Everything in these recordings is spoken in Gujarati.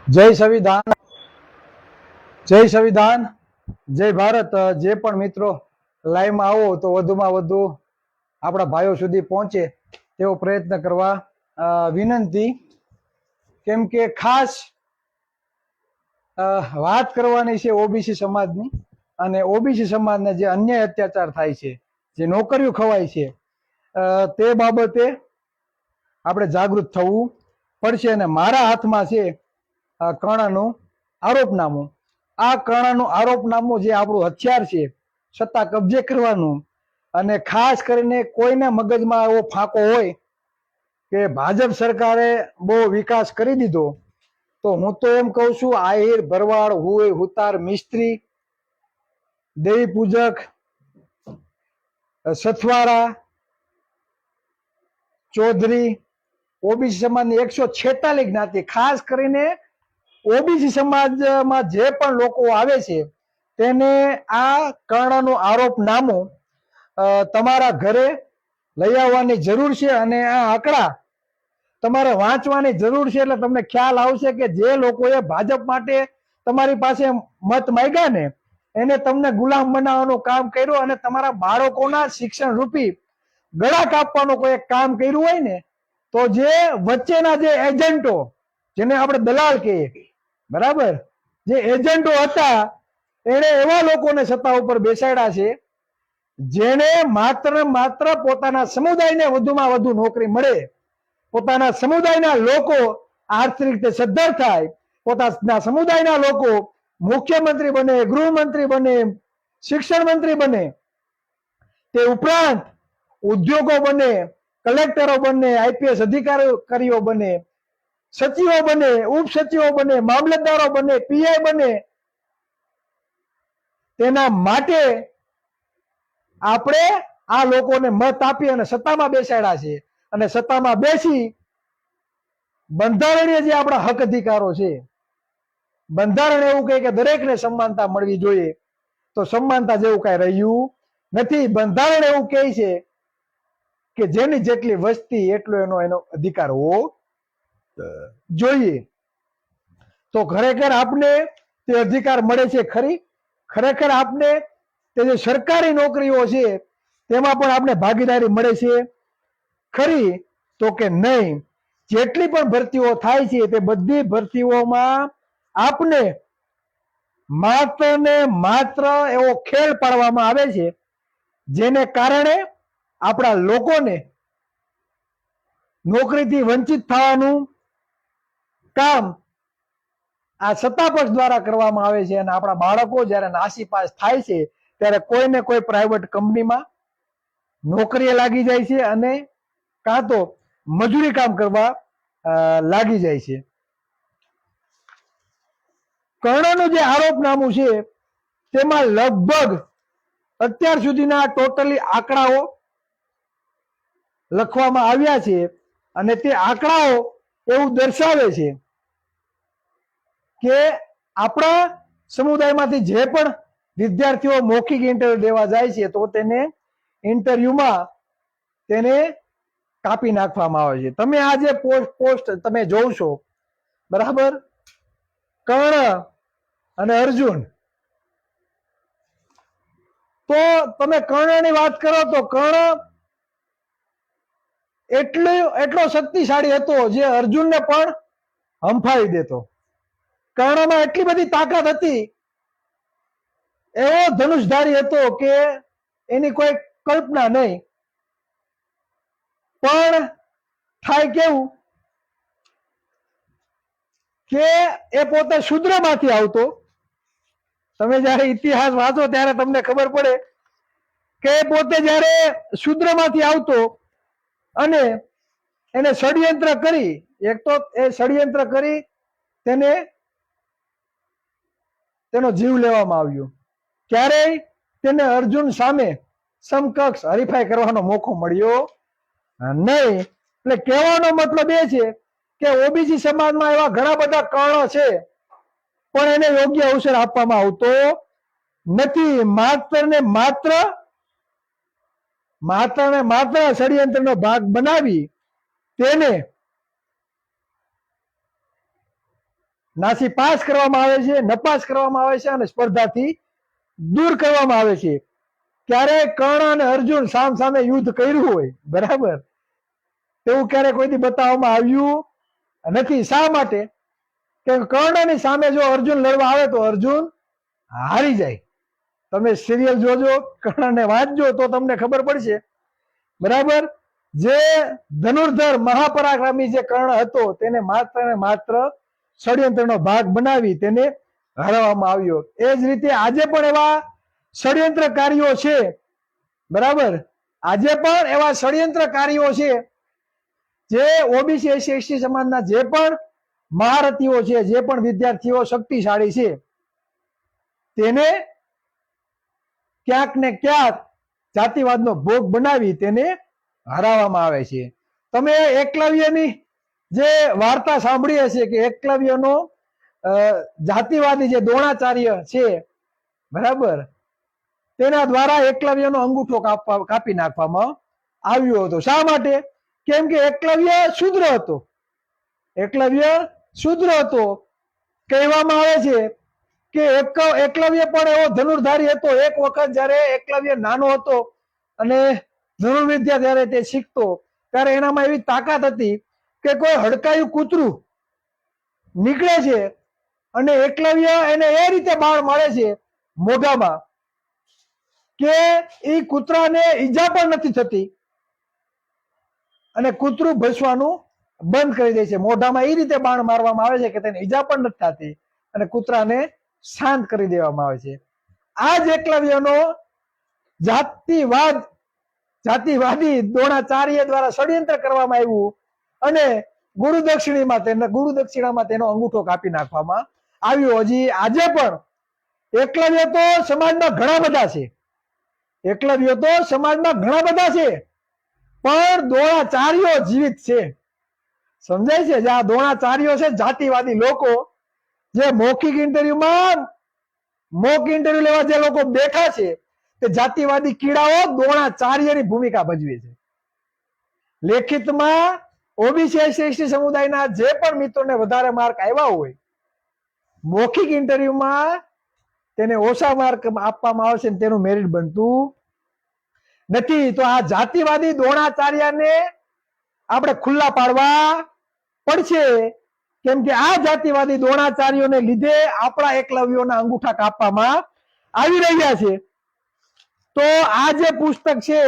જય સંવિધાન, જય સંવિધાન, જય ભારત। જે પણ મિત્રો લાઈવમાં આવો તો વધુમાં વધુ આપણા ભાઈઓ સુધી પહોંચે તેવો પ્રયત્ન કરવા વિનંતી। કેમ કે ખાસ વાત કરવાની છે ઓબીસી સમાજની, અને ઓબીસી સમાજને જે અન્યાય અત્યાચાર થાય છે, જે નોકરીઓ ખવાય છે, તે બાબતે આપણે જાગૃત થવું પડશે। અને મારા હાથમાં છે કર્ણનું આરોપનામું। આ કર્ણનું આરોપનામું જે આપણું હથિયાર છે સત્તા કબજે કરવાનું, અને ખાસ કરીને કોઈને મગજમાં એવો ફાંકો હોય કે ભાજપ સરકારે બહુ વિકાસ કરી દીધો, તો હું તો એમ કહું છું આહિર, ભરવાડ, હુઈ, હુતાર, મિસ્ત્રી, દેવી પૂજક, સથવારા, ચૌધરી, ઓબીસી સમાજની 146 જ્ઞાતિ, ખાસ કરીને ઓબીસી સમાજમાં જે પણ લોકો આવે છે તેને આ કર્ણનું આરોપનામું તમારા ઘરે લઈ આવવાની જરૂર છે। અને આ આંકડા તમારે વાંચવાની જરૂર છે, એટલે તમને ખ્યાલ આવશે કે જે લોકોએ ભાજપ માટે તમારી પાસે મત માંગ્યા ને એને તમને ગુલામ બનાવવાનું કામ કર્યું, અને તમારા બાળકોના શિક્ષણ રૂપી ગળા કાપવાનું કોઈ કામ કર્યું હોય ને, તો જે વચ્ચેના જે એજન્ટો, જેને આપણે દલાલ કહીએ, બરાબર, જે એજન્ટો હતા એને એવા લોકોને સત્તા ઉપર બેસાડ્યા છે જેને માત્ર માત્ર પોતાના સમુદાયને વધુમાં વધુ નોકરી મળે, પોતાના સમુદાયના લોકો આર્થિક રીતે સદ્ધર થાય, પોતાના સમુદાયના લોકો મુખ્યમંત્રી બને, ગૃહમંત્રી બને, શિક્ષણ મંત્રી બને, તે ઉપરાંત ઉદ્યોગો બને, કલેક્ટરો બને, આઈપીએસ અધિકારીઓ બને, સચિવો બને, ઉપસચિવો બને, મામલતદારો બને, પીઆઈ બને। તેના માટે આપણે આ લોકોને મત આપી અને સત્તામાં બેસાડ્યા છે, અને સત્તામાં બેસી બંધારણીય જે આપણા હક અધિકારો છે, બંધારણ એવું કહે કે દરેકને સમાનતા મળવી જોઈએ, તો સમાનતા જેવું કઈ રહ્યું નથી। બંધારણ એવું કહે છે કે જેની જેટલી વસ્તી એટલો એનો અધિકાર હોવો જોઈએ। તો ખરેખર આપને તે અધિકાર મળે છે ખરી? ખરેખર આપને તે જે સરકારી નોકરીઓ છે તેમાં પણ આપને ભાગીદારી મળે છે ખરી? તો કે નહીં। જેટલી પણ ભરતીઓ થાય છે તે બધી ભરતીઓમાં આપને માત્ર ને માત્ર એવો ખેલ પાડવામાં આવે છે જેને કારણે આપણા લોકોને નોકરીથી વંચિત થવાનું કામ આ સત્તાપક્ષ દ્વારા કરવામાં આવે છે। અને આપણા બાળકો જ્યારે નાસીપાસ થાય છે ત્યારે કોઈને કોઈ પ્રાઇવેટ કંપનીમાં નોકરીએ લાગી જાય છે, અને કાં તો મજૂરી કામ કરવા લાગી જાય છે। કર્ણનું જે આરોપનામું છે તેમાં લગભગ અત્યાર સુધીના ટોટલી આંકડાઓ લખવામાં આવ્યા છે, અને તે આંકડાઓ એવું દર્શાવે છે કે આપણા સમુદાયમાંથી જે પણ વિદ્યાર્થીઓ મૌખિક ઇન્ટરવ્યુ દેવા જાય છે તો તેને ઇન્ટરવ્યુમાં તેને કાપી નાખવામાં આવે છે। તમે આ જે પોસ્ટ તમે જોવ છો, બરાબર, કર્ણ અને અર્જુન, તો તમે કર્ણની વાત કરો તો કર્ણ એટલો શક્તિશાળી હતો જે અર્જુનને પણ હંફાવી દેતો। કર્ણમાં એટલી બધી તાકાત હતી, એવો ધનુષધારી હતો કે એની કોઈ કલ્પના નહીં। પણ થાય કેવું કે એ પોતે શૂદ્રમાંથી આવતો। તમે જયારે ઇતિહાસ વાંચો ત્યારે તમને ખબર પડે કે પોતે જયારે શૂદ્રમાંથી આવતો અને એને ષડયંત્ર કરી, એક તો એ ષડયંત્ર કરી તેનો જીવ લેવામાં આવ્યો। ક્યારેય તેને અર્જુન સામે સમકક્ષ હરીફાઈ કરવાનો મોકો મળ્યો નહીં। એટલે કહેવાનો મતલબ એ છે કે ઓબીસી સમાજમાં એવા ઘણા બધા કર્ણ છે, પણ એને યોગ્ય અવસર આપવામાં આવતો નથી। માત્ર ને માત્ર ષડયંત્રનો ભાગ બનાવી તેને નાસી પાસ કરવામાં આવે છે, નપાસ કરવામાં આવે છે અને સ્પર્ધાથી દૂર કરવામાં આવે છે. ક્યારે કર્ણ અને અર્જુન સામ સામે યુદ્ધ કર્યું હોય, બરાબર, એવું ક્યારે કોઈથી બતાવવામાં આવ્યું નથી. શા માટે? કે કર્ણની સામે જો અર્જુન લડવા આવે તો અર્જુન હારી જાય. તમે સિરિયલ જોજો, કર્ણને વાંચજો તો તમને ખબર પડશે, બરાબર. જે ધનુર્ધર મહાપરાક્રમી જે કર્ણ હતો તેને માત્ર ને માત્ર ષડયંત્રનો ભાગ બનાવી તેને હરાવવામાં આવ્યો. એ જ રીતે આજે પણ એવા ષડયંત્રકારીઓ છે, બરાબર, આજે પણ એવા ષડયંત્રકારીઓ છે જે ઓબીસી એસસી એસટી સમાજના જે પણ મહારથીઓ છે, જે પણ વિદ્યાર્થીઓ શક્તિશાળી છે, તેને ક્યાંક ને ક્યાંક જાતિવાદનો ભોગ બનાવી તેને હરાવવામાં આવે છે. તમે એકલવ્યની જે વાર્તા સાંભળી હશે કે એકલવ્યનો જાતિવાદી જે દ્રોણાચાર્ય છે, બરાબર, તેના દ્વારા એકલવ્યનો અંગૂઠો કાપી નાખવામાં આવ્યો હતો. શા માટે? કેમ કે એકલવ્ય શૂદ્ર હતો. એકલવ્ય શૂદ્ર હતો. કહેવામાં આવે છે કે એકલવ્ય પણ એવો ધનુર્ધારી હતો. એક વખત જયારે એકલવ્ય નાનો હતો અને ધનુર્વિદ્યા જયારે તે શીખતો ત્યારે એનામાં એવી તાકાત હતી કે કોઈ હડકાયું કૂતરું નીકળે છે અને એકલવ્ય એને એ રીતે બાણ મારે છે મોઢામાં કે એ કૂતરાને ઈજા પણ નથી થતી અને કૂતરું ભસવાનું બંધ કરી દે છે. મોઢામાં એ રીતે બાણ મારવામાં આવે છે કે તેને ઈજા પણ નથી થતી અને કૂતરાને શાંત કરી દેવામાં આવે છે. આ જ એકલવ્યનો જાતિવાદી દ્રોણાચાર્ય દ્વારા ષડયંત્ર કરવામાં આવ્યું અને ગુરુદક્ષિણામાં તેનો અંગૂઠો કાપી નાખવામાં આવ્યો. હજી આજે પણ એકલવ્ય તો સમાજમાં ઘણા બધા છે, એકલવ્ય તો સમાજમાં ઘણા બધા છે, પણ દ્રોણાચાર્યો જીવિત છે. સમજાય છે? જે આ દ્રોણાચાર્યો છે, જાતિવાદી લોકો, જે મોક ઇન્ટરવ્યુ લેવા જે લોકો બેઠા છે તે જાતિવાદી કીડાઓ દ્રોણાચાર્યની ભૂમિકા ભજવે છે. લેખિતમાં ઓબીસી એસસી સમુદાયના જે પણ મિત્રોને વધારે માર્ક આવ્યા હોય, મૌખિક ઇન્ટરવ્યુમાં તેને ઓછા માર્ક આપવામાં આવશે, તેનું મેરિટ બનતું નથી. તો આ જાતિવાદી દ્રોણાચાર્યને આપણે ખુલ્લા પાડવા પડશે, કેમ કે આ જાતિવાદી દ્રોણાચાર્યોને લીધે આપણા એકલવ્યોના અંગૂઠા કાપવામાં આવી રહ્યા છે. તો આ જે પુસ્તક છે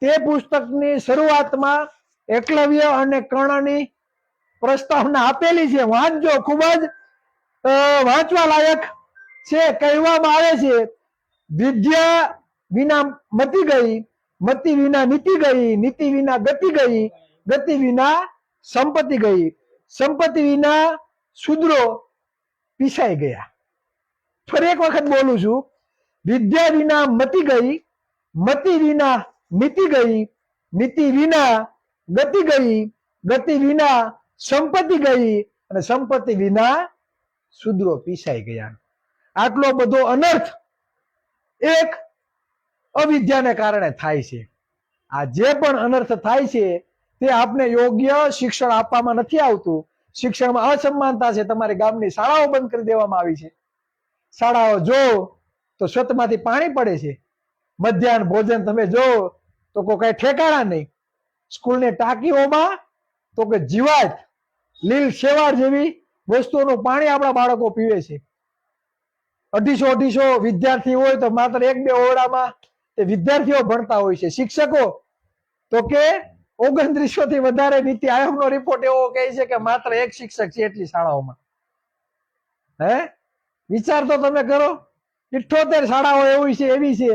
તે પુસ્તકની શરૂઆતમાં એકલવ્ય અને કર્ણની પ્રસ્તાવના આપેલી છે. વાંચજો, ખૂબ જ વાંચવા લાયક છે. કહેવામાં આવે છે વિદ્યા વિના મતિ ગઈ, મતિ વિના નીતિ ગઈ, નીતિ વિના ગતિ ગઈ, ગતિ વિના સંપત્તિ ગઈ, સંપત્તિ વિના શૂદ્રો પીસાઈ ગયા. ફરી એક વખત બોલું છું, વિદ્યા વિના મતિ ગઈ, મતિ વિના નીતિ ગઈ, નીતિ વિના ગતિ ગઈ, ગતિ વિના સંપત્તિ ગઈ અને સંપત્તિ વિના શૂદ્રો પીસાઈ ગયા. આટલો બધો અનર્થ એક અવિદ્યાને કારણે થાય છે. આ જે પણ અનર્થ થાય છે તે આપને યોગ્ય શિક્ષણ આપવામાં નથી આવતું. શિક્ષણમાં અસમાનતા છે. તમારી ગામની શાળાઓ બંધ કરી દેવામાં આવી છે. શાળાઓ જો તો છતમાંથી પાણી પડે છે. મધ્યાહન ભોજન તમે જો તો કોઈ કઈ ઠેકાણા નહીં. સ્કૂલની ટાંકીઓમાં તો કે જીવાત, લીલ શેવાળ જેવી વસ્તુઓનું પાણી આપણા બાળકો પીવે છે. 250 વિદ્યાર્થી હોય તો માત્ર 1-2 ઓરડામાં તે વિદ્યાર્થીઓ ભણતા હોય છે. શિક્ષકો તો કે 2900 થી વધારે. નીતિ આયોગનો રિપોર્ટ એવો કહે છે કે માત્ર 1 શિક્ષક છે એટલી શાળાઓમાં. વિચાર તો તમે કરો, 78 શાળાઓ એવી છે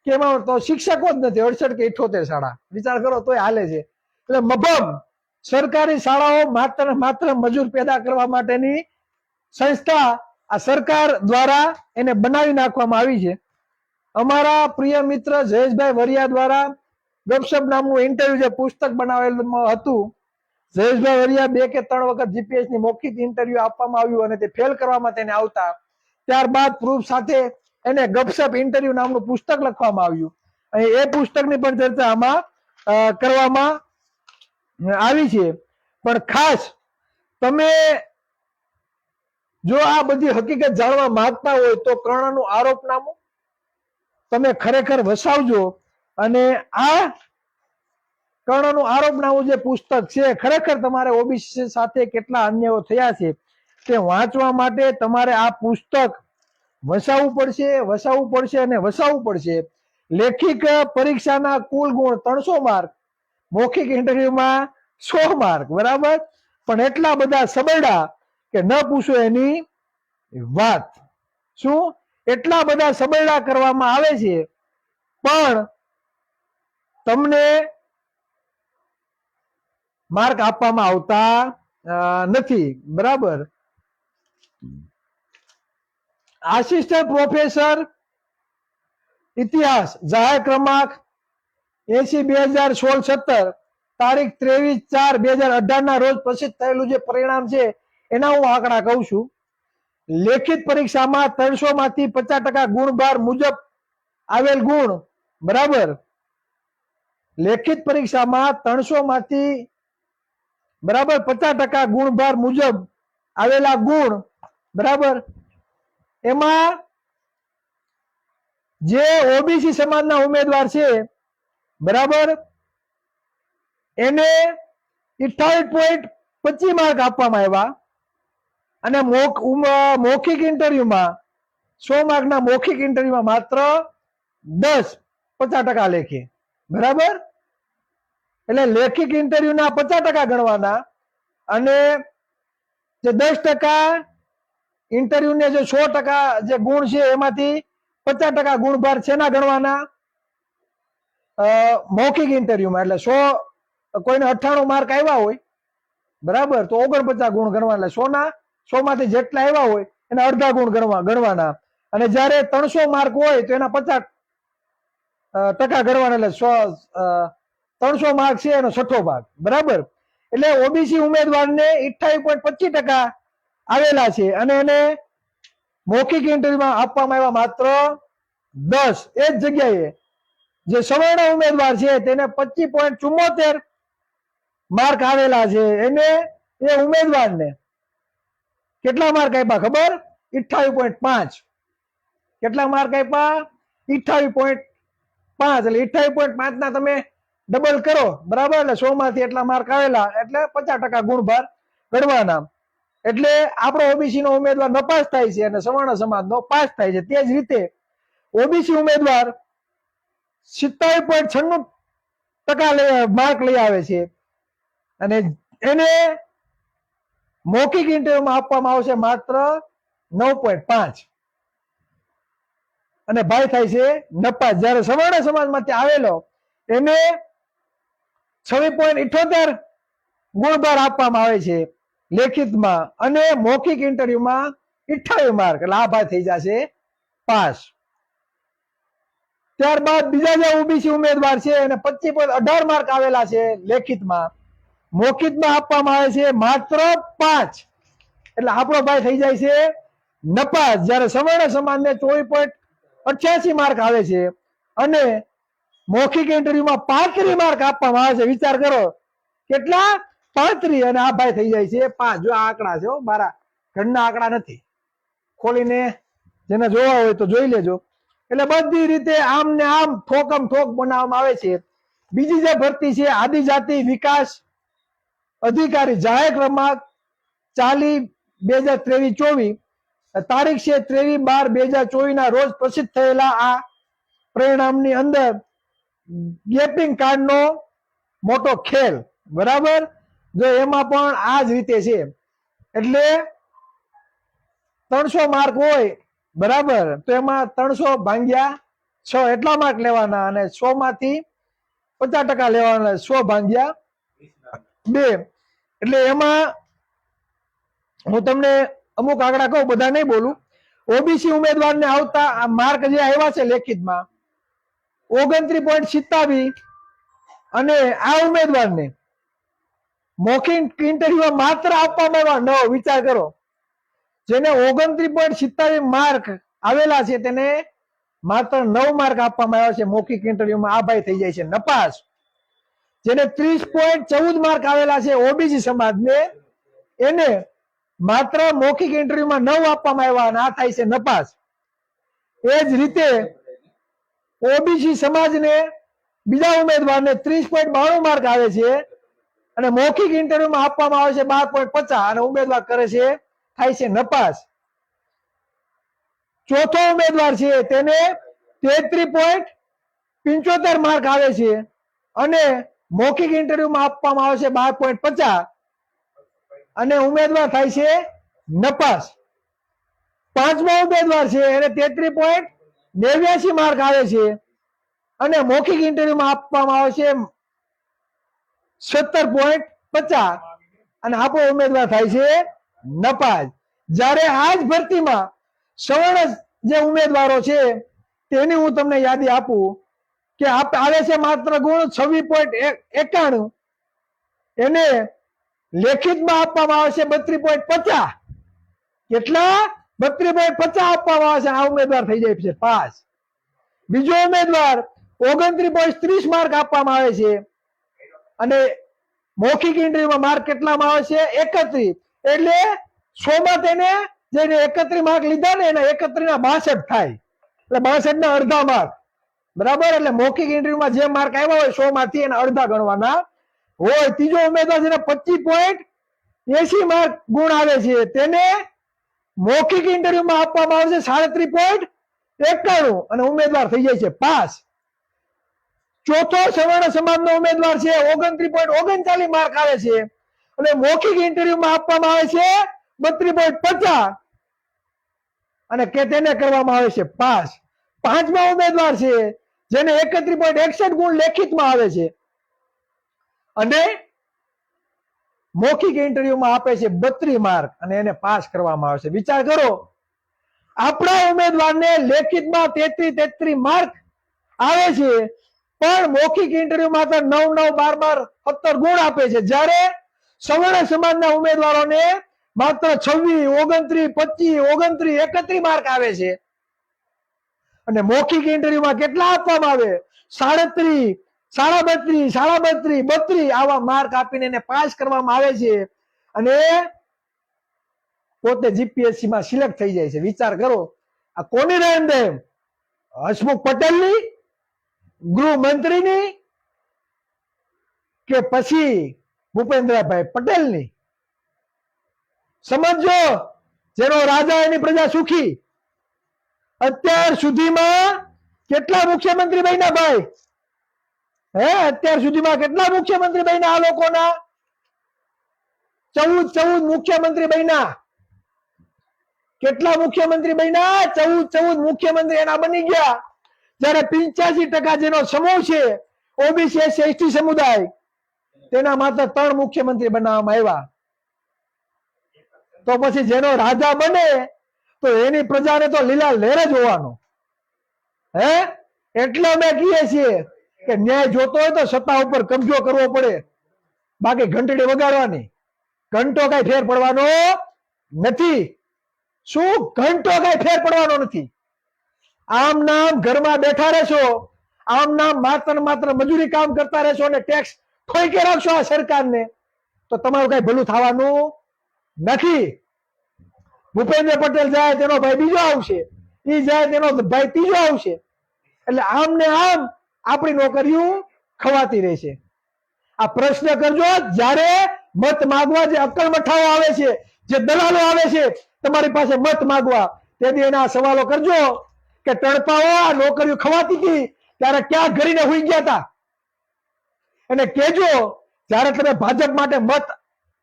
કે એમાં તો શિક્ષકો જ નથી. 68 કે 78 શાળા, વિચાર કરો તોય હાલે છે. એટલે મભમ સરકારી શાળાઓ માત્ર મજૂર પેદા કરવા માટેની સંસ્થા આ સરકાર દ્વારા એને બનાવી નાખવામાં આવી છે. અમારા પ્રિય મિત્ર જયેશભાઈ વરિયા દ્વારા ગપસપ નામનું ઇન્ટરવ્યુ જે પુસ્તક બનાવેલું હતું, જયેશભાઈ વરિયા 2 કે 3 વખત જીપીએસ ની મૌખિક ઇન્ટરવ્યુ આપવામાં આવ્યું અને તે ફેલ કરવામાં તેને આવતા, ત્યારબાદ પ્રૂફ સાથે એને ગપસપ ઇન્ટરવ્યુ નામનું પુસ્તક લખવામાં આવ્યું અને એ પુસ્તકની પણ ચર્ચા આમાં કરવામાં આવી છે. પણ ખાસ તમે જો આ બધી હકીકત જાણવા માંગતા હોય તો કર્ણનું આરોપનામું તમે ખરેખર વસાવજો અને આ કર્ણનું આરોપનામું જે પુસ્તક છે ખરેખર તમારે ઓબીસી સાથે કેટલા અન્યાયો થયા છે તે વાંચવા માટે તમારે આ પુસ્તક વસાવવું પડશે અને વસાવવું પડશે. લેખિત પરીક્ષાના કુલ ગુણ 300 માર્ક, મૌખિક ઇન્ટરવ્યુમાં 100 માર્ક, બરાબર. પણ એટલા બધા સબરડા કે ન પૂછો એની વાત. શું એટલા બધા સબરડા કરવામાં આવે છે પણ તમને માર્ક આપવામાં આવતા નથી, બરાબર. આસિસ્ટન્ટ પ્રોફેસર ઇતિહાસ જાહેર ક્રમાંક 80/2016-17 તારીખ 23/4/2018 ના રોજ પ્રસિદ્ધ થયેલું જે પરિણામ છે એના હું આંકડા કહું છું. લેખિત પરીક્ષામાં 300 માંથી 50% ગુણભાર મુજબ આવેલ ગુણ, બરાબર. લેખિત પરીક્ષામાં 300 માંથી બરાબર 50% ગુણભાર મુજબ આવેલા ગુણ, બરાબર. એમાં જે ઓબીસી સમાજના ઉમેદવાર છે, બરાબર, એને 28.25 માર્ક આપવામાં આવ્યા અને મૌખિક ઇન્ટરવ્યુમાં 100 માર્કના મૌખિક ઇન્ટરવ્યુમાં માત્ર 50% લેખે, બરાબર. એટલે લેખિત ઇન્ટરવ્યુના 50% ગણવાના અને જે 10% ઇન્ટરવ્યુને જે 100% જે ગુણ છે એમાંથી 50% ગુણભાર છેના ગણવાના મૌખિક ઇન્ટરવ્યુમાં. એટલે 100 કોઈને 98 માર્ક આવ્યા હોય, બરાબર, તો 49 ગુણ ગણવાના. 100 માંથી જેટલા આવ્યા હોય એના અડધા ગુણ ગણવાના અને જયારે 300 માર્ક હોય તો એના 50% ગણવાના. એટલે 300 માર્ક છે એનો 6 ભાગ, બરાબર. એટલે ઓબીસી ઉમેદવારને 28.25% આવેલા છે અને એને મૌખિક ઇન્ટરવ્યુમાં આપવામાં આવ્યા માત્ર 10. એ જ જગ્યાએ જે સવર્ણ ઉમેદવાર છે તેને 25.74 માર્ક આવેલા છે. એને એ ઉમેદવારને કેટલા માર્ક આપ્યા ખબર? 28.5. કેટલા માર્ક આપ્યા? 28.5. એટલે 28.5 ના તમે ડબલ કરો, બરાબર. એટલે 100 માંથી એટલા માર્ક આવેલા એટલે 50% ગુણભાર ગણવાના. એટલે આપણો ઓબીસી નો ઉમેદવાર નપાસ થાય છે અને સવર્ણ સમાજ નો પાસ થાય છે. તે જ રીતે ઓબીસી ઉમેદવાર 27.96% માર્ક લઈ આવે છે અને એને મૌખિક ઇન્ટરવ્યુમાં આપવામાં આવશે માત્ર 9.5 અને ભાઈ થાય છે નપાસ. જયારે સવર્ણ સમાજમાંથી આવેલો એને 26.78 ગુણભાર આપવામાં આવે છે લેખિતમાં અને મૌખિક ઇન્ટરવ્યુમાં 28 માર્ક. એટલે આ ભાઈ થઈ જશે પાસ. ત્યારબાદ બીજા જે ઓબીસી ઉમેદવાર છે એને 25.18 માર્ક આવેલા છે લેખિતમાં, મૌખિકમાં આપવામાં આવે છે માત્ર 5. એટલે આપણો ભાઈ થઈ જાય છે નપાસ. જયારે સવર્ણ સમાજને 24.88 માર્ક આવે છે અને મૌખિક ઇન્ટરવ્યુમાં 35 માર્ક આપવામાં આવે છે. વિચાર કરો કેટલા? 35. અને આ ભાઈ થઈ જાય છે 5. જો આ આંકડા છે, મારા ઘરના આંકડા નથી, ખોલીને જેને જોવા હોય તો જોઈ લેજો. એટલે બધી રીતે આમ ને આમ ઠોકમ ઠોક બનાવવામાં આવે છે. બીજી જે ભરતી છે આદિજાતિ વિકાસ અધિકારી જાહેર ક્રમાંક 40/2023-24 તારીખ છે 23/12/2024 ના રોજ પ્રસિદ્ધ થયેલા આ પરિણામની અંદર ગેપિંગ કાર્ડ નો મોટો ખેલ, બરાબર. જો એમાં પણ આ જ રીતે છે. એટલે 300 માર્ક હોય, બરાબર, તો એમાં 300/6 એટલા માર્ક લેવાના અને 100 માંથી 50% લેવાના. 100/2. એટલે એમાં હું તમને અમુક આંકડા કહું, બધા નહીં બોલું. ઓબીસી ઉમેદવારને આવતા આ માર્ક જે આવ્યા છે લેખિતમાં 29.27 અને આ ઉમેદવારને મૌખિક ઇન્ટરવ્યુમાં માત્ર આપવામાં આવ્યા 9. વિચાર કરો, જેને 29.27 માર્ક આવેલા છે તેને માત્ર 9 માર્ક આપવામાં આવ્યા છે મૌખિક ઇન્ટરવ્યુમાં. આ ભાઈ થઈ જાય છે નપાસ. જેને 30.14 માર્ક આવેલા છે ઓબીસી સમાજને એને માત્ર મૌખિક ઇન્ટરવ્યુમાં 9 આપવામાં આવ્યા અને આ થાય છે નપાસ. એ જ રીતે ઓબીસી સમાજને બીજા ઉમેદવારને 30.92 માર્ક આવે છે અને મૌખિક ઇન્ટરવ્યુમાં આપવામાં આવે છે 12.50 અને ઉમેદવાર કરે છે થાય છે નપાસ. ચોથો ઉમેદવાર છે તેને 33.75 માર્ક આવે છે અને મૌખિક ઇન્ટરવ્યુમાં આપવામાં આવે છે 12.50 અને ઉમેદવાર થાય છે નપાસ. પાંચમો ઉમેદવાર છે એને 33.89 માર્ક આવે છે અને મૌખિક ઇન્ટરવ્યુમાં આપવામાં આવે છે 17.50 અને આપણો ઉમેદવાર થાય છે નપાસ. જ્યારે આ જ ભરતીમાં સવર્ણ જે ઉમેદવારો છે તેની હું તમને યાદી આપું કે આવે છે માત્ર ગુણ 26.91 એને લેખિતમાં આપવામાં આવે છે 32.50. કેટલા? 32.50 આપવામાં આવે છે. આ ઉમેદવાર થઈ જાય છે પાસ. બીજો ઉમેદવાર 29.30 માર્ક આપવામાં આવે છે અને મૌખિક ઇન્ટરવ્યુમાં માર્ક કેટલામાં આવે છે 31. એટલે 100 માં તેને જેને 31 માર્ક લીધા ને એના 31 ના 62 થાય એટલે 62 ના અડધા માર્ક. બરાબર. એટલે મૌખિક ઇન્ટરવ્યુમાં જે માર્ક આવ્યા હોય 100 માંથી એના અડધા ગણવાના હોય. ત્રીજો ઉમેદવાર જેને 25.80 માર્ક ગુણ આવે છે તેને મૌખિક ઇન્ટરવ્યુમાં આપવામાં આવે છે 37.91 અને ઉમેદવાર થઈ જાય છે પાસ. ચોથો સવર્ણ સમાજનો ઉમેદવાર છે 29.39 માર્ક આવે છે અને મૌખિક ઇન્ટરવ્યુમાં આપવામાં આવે છે 32.50 અને કે તેને કરવામાં આવે છે પાસ. પાંચમા ઉમેદવાર છે જેને 31.61 ગુણ લેખિતમાં આવે છે અને મૌખિક ઇન્ટરવ્યુમાં આપે છે 32 માર્ક અને એને પાસ કરવામાં આવે છે. વિચાર કરો, આપણા ઉમેદવારને લેખિતમાં 33 માર્ક આવે છે પણ મૌખિક ઇન્ટરવ્યુમાં તો 9, 9, 12, 17 ગુણ આપે છે. જ્યારે સવર્ણ સમાજના ઉમેદવારોને માત્ર 26, 29, 25, 29, 31 માર્ક આવે છે અને મૌખિક ઇન્ટરવ્યુમાં કેટલા આપવામાં આવે? 37, 32, 32, આવા માર્ક આપીને એને પાસ કરવામાં આવે છે અને પોતે જીપીએસસી માં સિલેક્ટ થઈ જાય છે. વિચાર કરો, આ કોની રહેમ? હસમુખ પટેલની, ગૃહમંત્રીની કે પછી ભૂપેન્દ્રભાઈ પટેલની? સમજો, જેનો રાજા એની પ્રજા સુખી. અત્યાર સુધીમાં કેટલા મુખ્યમંત્રી બન્યા ભાઈ? અત્યાર સુધીમાં કેટલા મુખ્યમંત્રી બન્યા આ લોકોના? 14 મુખ્યમંત્રી બન્યા. કેટલા મુખ્યમંત્રી બન્યા? 14 મુખ્યમંત્રી એના બની ગયા. જયારે 85% જેનો સમૂહ છે ઓબીસી એસટી સમુદાય તેના માત્ર 3 મુખ્યમંત્રી બનાવવામાં આવ્યા. તો પછી જેનો રાજા બને તો એની પ્રજાને તો લીલા લહેર જ હોવાનો. એટલે અમે કહીએ છીએ કે ન્યાય જોતો હોય તો સત્તા ઉપર કબજો કરવો પડે, બાકી ઘંટડી વગાડવાની. ઘંટો કઈ ફેર પડવાનો નથી. શું? ઘંટો કઈ ફેર પડવાનો નથી. આમ નામ ઘરમાં બેઠા રહેશો, આમ નામ માત્ર મજૂરી કામ કરતા રહેશો અને ટેક્સ ઠોકી રાખશો આ સરકારને તો તમારું કઈ ભલું થવાનું નથી. ભૂપેન્દ્ર પટેલ જાય તેનો ભાઈ બીજો આવશે, ઈ જાય તેનો ભાઈ ત્રીજો આવશે. એટલે આમ ને આમ આપણી નોકરીઓ ખવાતી રહેશે. આ પ્રશ્ન કરજો જ્યારે મત માંગવા જે અક્કલ મઠાઓ આવે છે, જે દલાલો આવે છે તમારી પાસે મત માંગવા, તેથી એના સવાલો કરજો કે તડપાઓ આ નોકરીઓ ખવાતી હતી ત્યારે ક્યાં ઘરીને હુઈ ગયા હતા. અને કેજો જ્યારે તમે ભાજપ માટે મત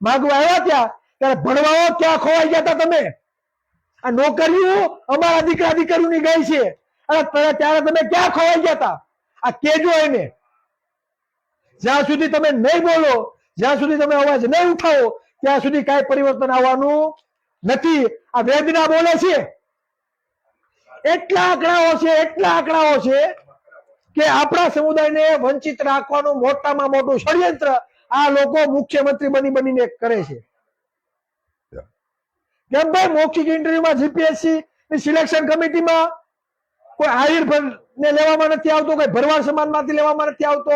માંગવા આવ્યા ત્યારે ભણવાઓ ક્યાં ખોવાઈ ગયા હતા તમે? આ નોકરીઓ અમારા દીકરા દીકરીઓની ગઈ છે અને ત્યારે તમે ક્યાં ખોવાઈ ગયા હતા? આ કેજો એને. જ્યાં સુધી તમે નહીં બોલો, જ્યાં સુધી તમે અવાજ નહીં ઉઠાવો ત્યાં સુધી કઈ પરિવર્તન આવવાનું નથી. આ વેદના બોલે છે, એટલા આંકડાઓ છે કે આપણા સમુદાયને વંચિત રાખવાનું મોટામાં મોટું ષડયંત્ર આ લોકો મુખ્યમંત્રી બનીને કરે છે. કેમ ભાઈ? મૌખિક ઇન્ટરવ્યુમાં જીપીએસસી ની સિલેક્શન કમિટીમાં કોઈ આહિર ને લેવામાં નથી આવતો, કોઈ ભરવાડ સમાજમાંથી લેવામાં નથી આવતો.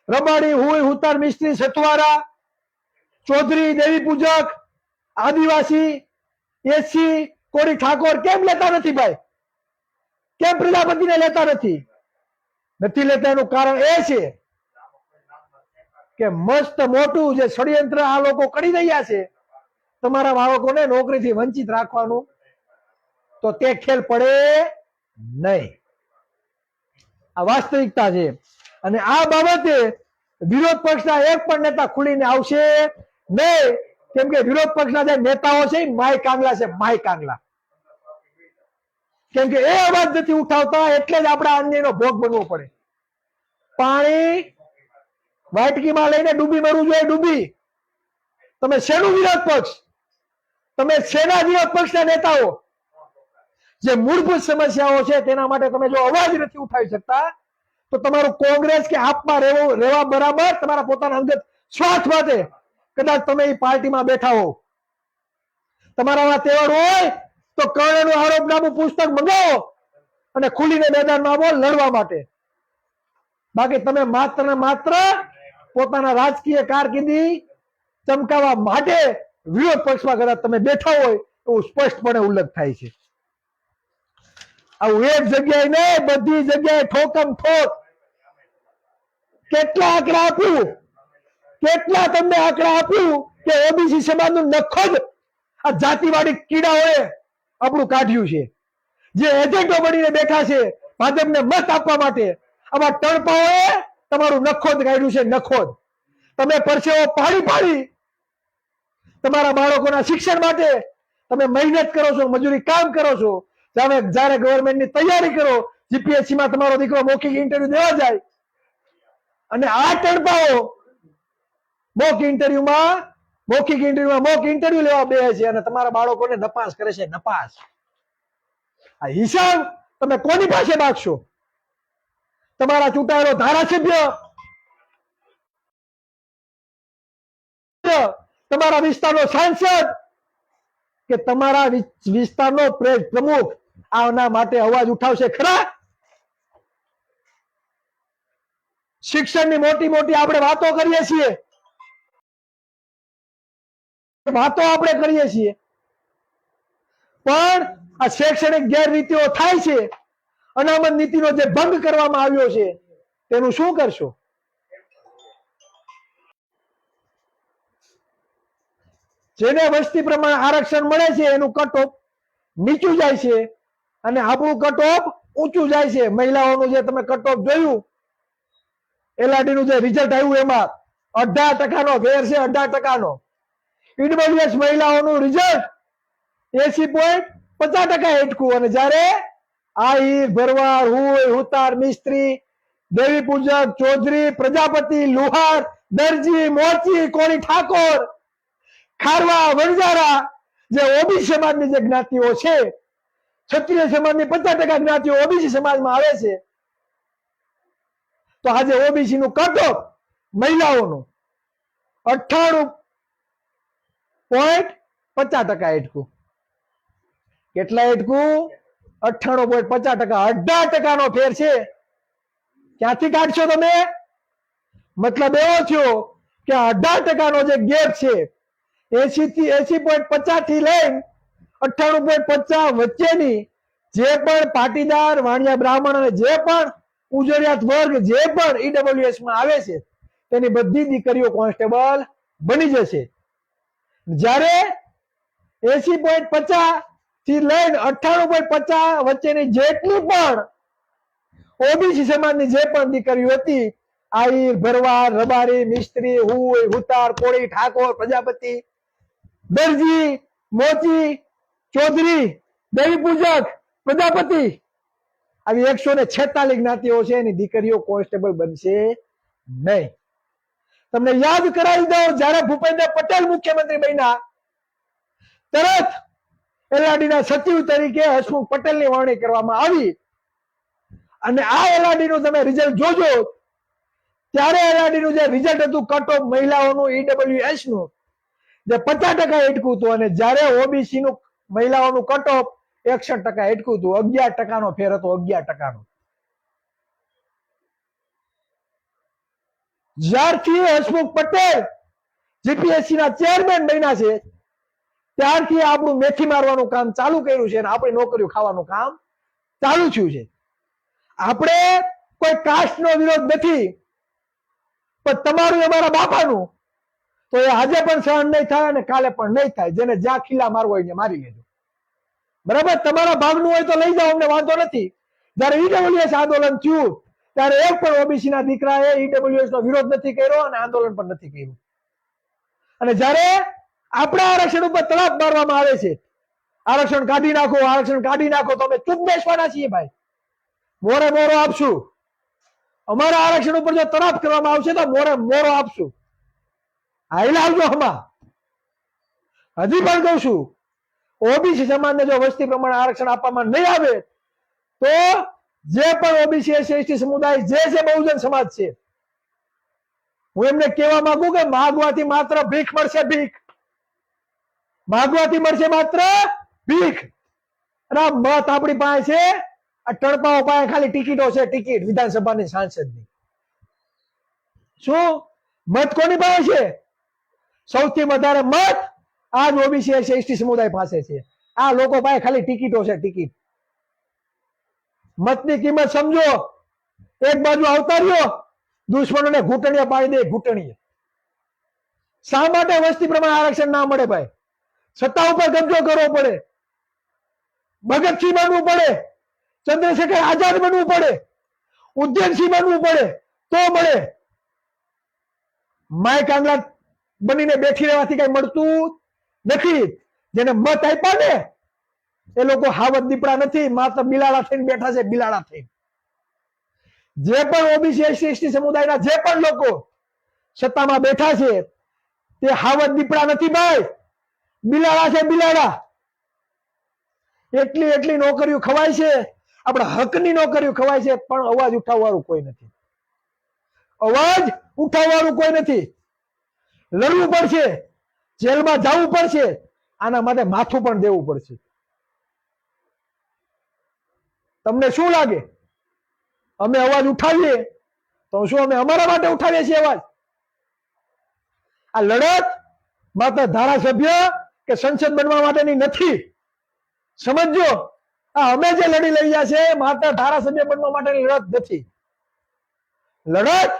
રબાડી, હુઈ, હુતાર, મિસ્ત્રી, સતવારા, ચૌધરી, દેવી પૂજક આદિવાસી, એસી, કોળી ઠાકોર કેમ લેતા નથી ભાઈ? કેમ પ્રજાપતિને લેતા નથી લેતા? એનું કારણ એ છે કે મસ્ત મોટું જે ષડયંત્ર આ લોકો કરી રહ્યા છે તમારા બાળકોને નોકરીથી વંચિત રાખવાનું, તો તે ખેલ પડે નહીં. આ વાસ્તવિકતા છે. અને આ બાબતે વિરોધ પક્ષના એક પણ નેતા ખુલીને આવશે નહીં, કેમ કે વિરોધ પક્ષના જે નેતાઓ છે માય કાંગલા છે, માય કાંગલા. કેમ કે એ અવાજ નથી ઉઠાવતા, એટલે જ આપણે અન્યાયનો ભોગ બનવો પડે. પાણી વાટકીમાં લઈને ડૂબી મરવું જોઈએ, ડૂબી. તમે શેનું વિરોધ પક્ષ? તમે શેના વિરોધ પક્ષના નેતાઓ? જે મૂળભૂત સમસ્યાઓ છે તેના માટે તમે જો અવાજ નથી ઉઠાવી શકતા, તો તમારું કોંગ્રેસ કે આપમાં રહેવા બરાબર તમારા પોતાના અંગત સ્વાર્થ માટે કદાચ તમે એ પાર્ટીમાં બેઠા હો. તમારામાં તેવડ હોય તો કર્ણનું આરોપનામું પુસ્તક મંગાવો અને ખુલીને મેદાનમાં આવો લડવા માટે. બાકી તમે માત્ર ને માત્ર પોતાના રાજકીય કારકિર્દી ચમકાવવા માટે વિરોધ પક્ષમાં કદાચ તમે બેઠા હોય એવું સ્પષ્ટપણે ઉલ્લેખ થાય છે. આવું એક જગ્યાએ નહીં, બધી જગ્યાએ ઠોકમ ઠોક. કેટલા આંકડા આપ્યું, કેટલા તમને આંકડા આપ્યું કે ઓબીસી સમાજનું નખદ આ જાતિવાદી કીડાઓએ આપણું કાઢ્યું છે. જે એજન્ટો બનીને બેઠા છે ભાજપને મત આપવા માટે, આવા ટણપાઓએ તમારું નખોદ કાઢ્યું છે, નખોદ. તમે પરસેવો પાડી પાડી તમારા બાળકોના શિક્ષણ માટે તમે મહેનત કરો છો, મજૂરી કામ કરો છો. જ્યારે ગવર્મેન્ટની તૈયારી કરો, જીપીએસસી માં તમારો દીકરો મૌખિક ઇન્ટરવ્યુ દેવા જાય અને આ ટણપાઓ મૌખિક ઇન્ટરવ્યુ લેવા બેસે છે અને તમારા બાળકોને નપાસ કરે છે, નપાસ. આ હિસાબ તમે કોની પાસે માગશો? તમારા ચૂંટાયેલો ધારાસભ્ય, તમારા વિસ્તારનો સાંસદ કે તમારા વિસ્તારનો પ્રમુખ આના માટે અવાજ ઉઠાવશે ખરા? શિક્ષણની મોટી મોટી આપણે વાતો કરીએ છીએ, પણ આ શૈક્ષણિક ગેરરીતિઓ થાય છે, અનામત નીતિનો જે ભંગ કરવામાં આવ્યો છે તેનું શું કરશો? જેને વસ્તી પ્રમાણે આરક્ષણ મળે છે એનું કટ ઓફ નીચું જાય છે અને આપણું કટ ઓફ ઊંચું જાય છે. મહિલાઓનું જે તમે કટ ઓફ જોયું, એલઆરડી નું જે રિઝલ્ટ આવ્યું એમાં 18% ફેર છે, 18%. ઈડબ્લ્યુએસ મહિલાઓનું રિઝલ્ટ 80.50% હેઠકું. અને જયારે આહિર, ભરવાડ, હુઈ, હુતાર, મિસ્ત્રી, દેવી પૂજક, ચૌધરી, પ્રજાપતિ, લુહાર, દરજી, મોચી, કોળી ઠાકોર, ખારવા, વણજારા, જે ઓબીસી સમાજની જે જ્ઞાતિઓ છે, ક્ષત્રિય સમાજની 50% જ્ઞાતિઓ ઓબીસી સમાજમાં આવે છે. તો આજે ઓબીસી નું કટ ઓફ મહિલાઓનું 98.50% હેઠકું. કેટલા હેઠકું? 98.50%. 18% નો ફેર છે. ક્યાંથી કાઢશો તમે? મતલબ એવો થયો કે 18% નો જે ગેપ છે, 80.50 થી લઈને 98.50 વચ્ચેની જે પણ પાટીદાર, વાણિયા બ્રાહ્મણ અને જે પણ ઉજળિયાત વર્ગ જે પણ ઈડબ્લ્યુએસ માં આવે છે તેની બધી દીકરીઓ કોન્સ્ટેબલ બની જશે. જ્યારે 80.50 થી લઈને 98.50 વચ્ચેની જેટલી પણ ઓબીસી સમાજની જે પણ દીકરીઓ હતી, આહિર, ભરવાડ, રબારી, મિસ્ત્રી, હુઈ, હુતાર, કોળી ઠાકોર, પ્રજાપતિ, દરજી, મોચી, ચૌધરી, દેવી પૂજક, પ્રજાપતિ, આવી 146 જ્ઞાતિઓ છે, એની દીકરીઓ કોન્સ્ટેબલ બનશે નહીં. તમને યાદ કરાવી દઉં, જયારે ભૂપેન્દ્ર પટેલ મુખ્યમંત્રી બન્યા તરત એલઆરડી ના સચિવ તરીકે હસમુખ પટેલની વરણી કરવામાં આવી. અને આ એલઆરડી નું તમે રિઝલ્ટ જોજો, ત્યારે એલઆરડી નું જે રિઝલ્ટ હતું કટ ઓફ મહિલાઓનું ઈડબ્લ્યુએસ નું, જે 50% હેઠકું હતું, અને જયારે ઓબીસી નું મહિલાઓનું કટ ઓફ 61% હેઠકું હતું. 11% નો ફેર હતો, 11%. જ્યારથી હસમુખ પટેલ જીપીએસસી ના ચેરમેન બન્યા છે ત્યારથી આપણું મેથી મારવાનું કામ ચાલુ કર્યું છે અને આપણી નોકરીઓ ખાવાનું કામ ચાલુ થયું છે. આપણે કોઈ કાસ્ટનો વિરોધ નથી, પણ તમારું અમારા બાપાનું તો એ આજે પણ સહન નહીં થાય અને કાલે પણ નહીં થાય. જેને જ્યાં ખીલા મારવો હોય મારી લેજો, બરાબર? તમારા ભાગનું હોય તો લઈ જાઓ, અમને વાંધો નથી. જયારે ઈડબ્લ્યુએસ આંદોલન થયું ત્યારે એક પણ ઓબીસી ના દીકરાએ ઈડબ્લ્યુએસ નો વિરોધ નથી કર્યો અને આંદોલન પણ નથી કર્યું. અને જયારે આપણા આરક્ષણ ઉપર તળાપ મારવામાં આવે છે, આરક્ષણ કાઢી નાખો, આરક્ષણ કાઢી નાખો, તો અમે ચૂપ બેસવાના છીએ ભાઈ, મોરે મોરો આપશું. અમારા આરક્ષણ ઉપર જો તળાપ કરવામાં આવશે તો મોરે મોરો આપશું. હાઈ લાવજો. હમણાં હજી પણ કહું છું, ઓબીસી સમાજને જો વસ્તી પ્રમાણે આરક્ષણ આપવામાં નહીં આવે તો જે પણ ઓબીસી એસટી સમુદાય જે બહુજન સમાજ છે, હું એમને કહેવા માંગુ કે માગવાથી માત્ર ભીખ મળશે, ભીખ માગવાથી મળશે, માત્ર ભીખ. અને આ મત આપણી પાસે છે, આ ટણપાઓ પાસે ખાલી ટિકિટો છે, ટિકિટ વિધાનસભાની સાંસદની. શું મત કોની પાસે છે? સૌથી વધારે મત આજ ઓબીસી એસટી સમુદાય પાસે છે. આ લોકો પાસે ખાલી ટિકિટો છે, ટિકિટ. મતની કિંમત સમજો. એક બાજુ આવતા રહ્યો, દુશ્મનોને ઘૂંટણીએ પાડી દે, ઘૂંટણીએ. શા માટે વસ્તી પ્રમાણે આરક્ષણ ના મળે ભાઈ? સત્તા ઉપર કબજો કરવો પડે, ભગતસિંહ બનવું પડે, ચંદ્રશેખર આઝાદ બનવું પડે, ઉધમસિંહ બનવું પડે તો મળે. માય કાંગલા બનીને બેઠી રહેવાથી કઈ મળતું નથી. જેને મત આપ્યા ને એ લોકો હાવત દીપડા નથી, માત્ર બિલાડા થઈને બેઠા છે, બિલાડા થઈને. જે પણ ઓબીસી એસટી સમુદાયના જે પણ લોકો સત્તામાં બેઠા છે તે હાવત દીપડા નથી ભાઈ, બિલાડા છે, બિલાડા. એટલી એટલી નોકરીઓ ખવાય છે, આપણા હકની નોકરીઓ ખવાય છે, પણ અવાજ ઉઠાવવાળું કોઈ નથી. અવાજ ઉઠાવવાળું કોઈ નથી. લડવું પડશે, જેલમાં જવું પડશે, આના માટે માથું પણ દેવું પડશે. તમને શું લાગે અમે અવાજ ઉઠાવીએ તો શું અમે અમારા માટે ઉઠાવીએ છીએ અવાજ? આ લડત માત્ર ધારાસભ્ય કે સંસદ બનવા માટેની નથી, સમજો. આ અમે જે લડી રહ્યા છે માત્ર ધારાસભ્ય બનવા માટેની લડત નથી. લડત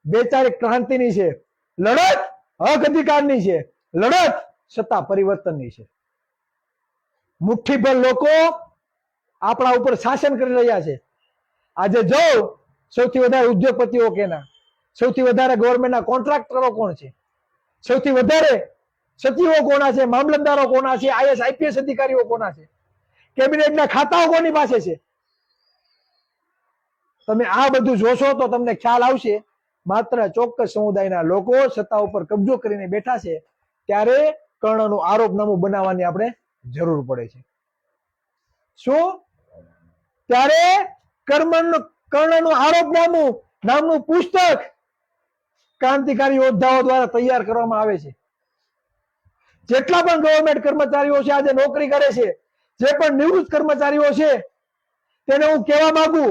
વૈચારિક ક્રાંતિની છે, લડત હક અધિકારની છે, લડત સત્તા પરિવર્તનની છે. મુઠ્ઠીભર લોકો આપણા ઉપર શાસન કરી રહ્યા છે. આજે જો સૌથી વધારે ઉદ્યોગપતિઓ કેના, સૌથી વધારે ગવર્મેન્ટના કોન્ટ્રાક્ટરો કોણ છે, સૌથી વધારે સચિવો કોના છે, મામલતદારો કોના છે, આઈએસ આઈપીએસ અધિકારીઓ કોના છે, કેબિનેટના ખાતાઓ કોની પાસે છે? તમે આ બધું જોશો તો તમને ખ્યાલ આવશે માત્ર ચોક્કસ સમુદાયના લોકો સત્તા ઉપર કબજો કરીને બેઠા છે ત્યારે કર્ણનું આરોપનામું બનાવવાની આપણે જરૂર પડે છે. શું? ત્યારે કર્ણનું આરોપનામું નામનું પુસ્તક ક્રાંતિકારી યોદ્ધાઓ દ્વારા તૈયાર કરવામાં આવે છે. જેટલા પણ ગવર્મેન્ટ કર્મચારીઓ છે આજે નોકરી કરે છે, જે પણ નિવૃત્ત કર્મચારીઓ છે, તેને હું કહેવા માંગુ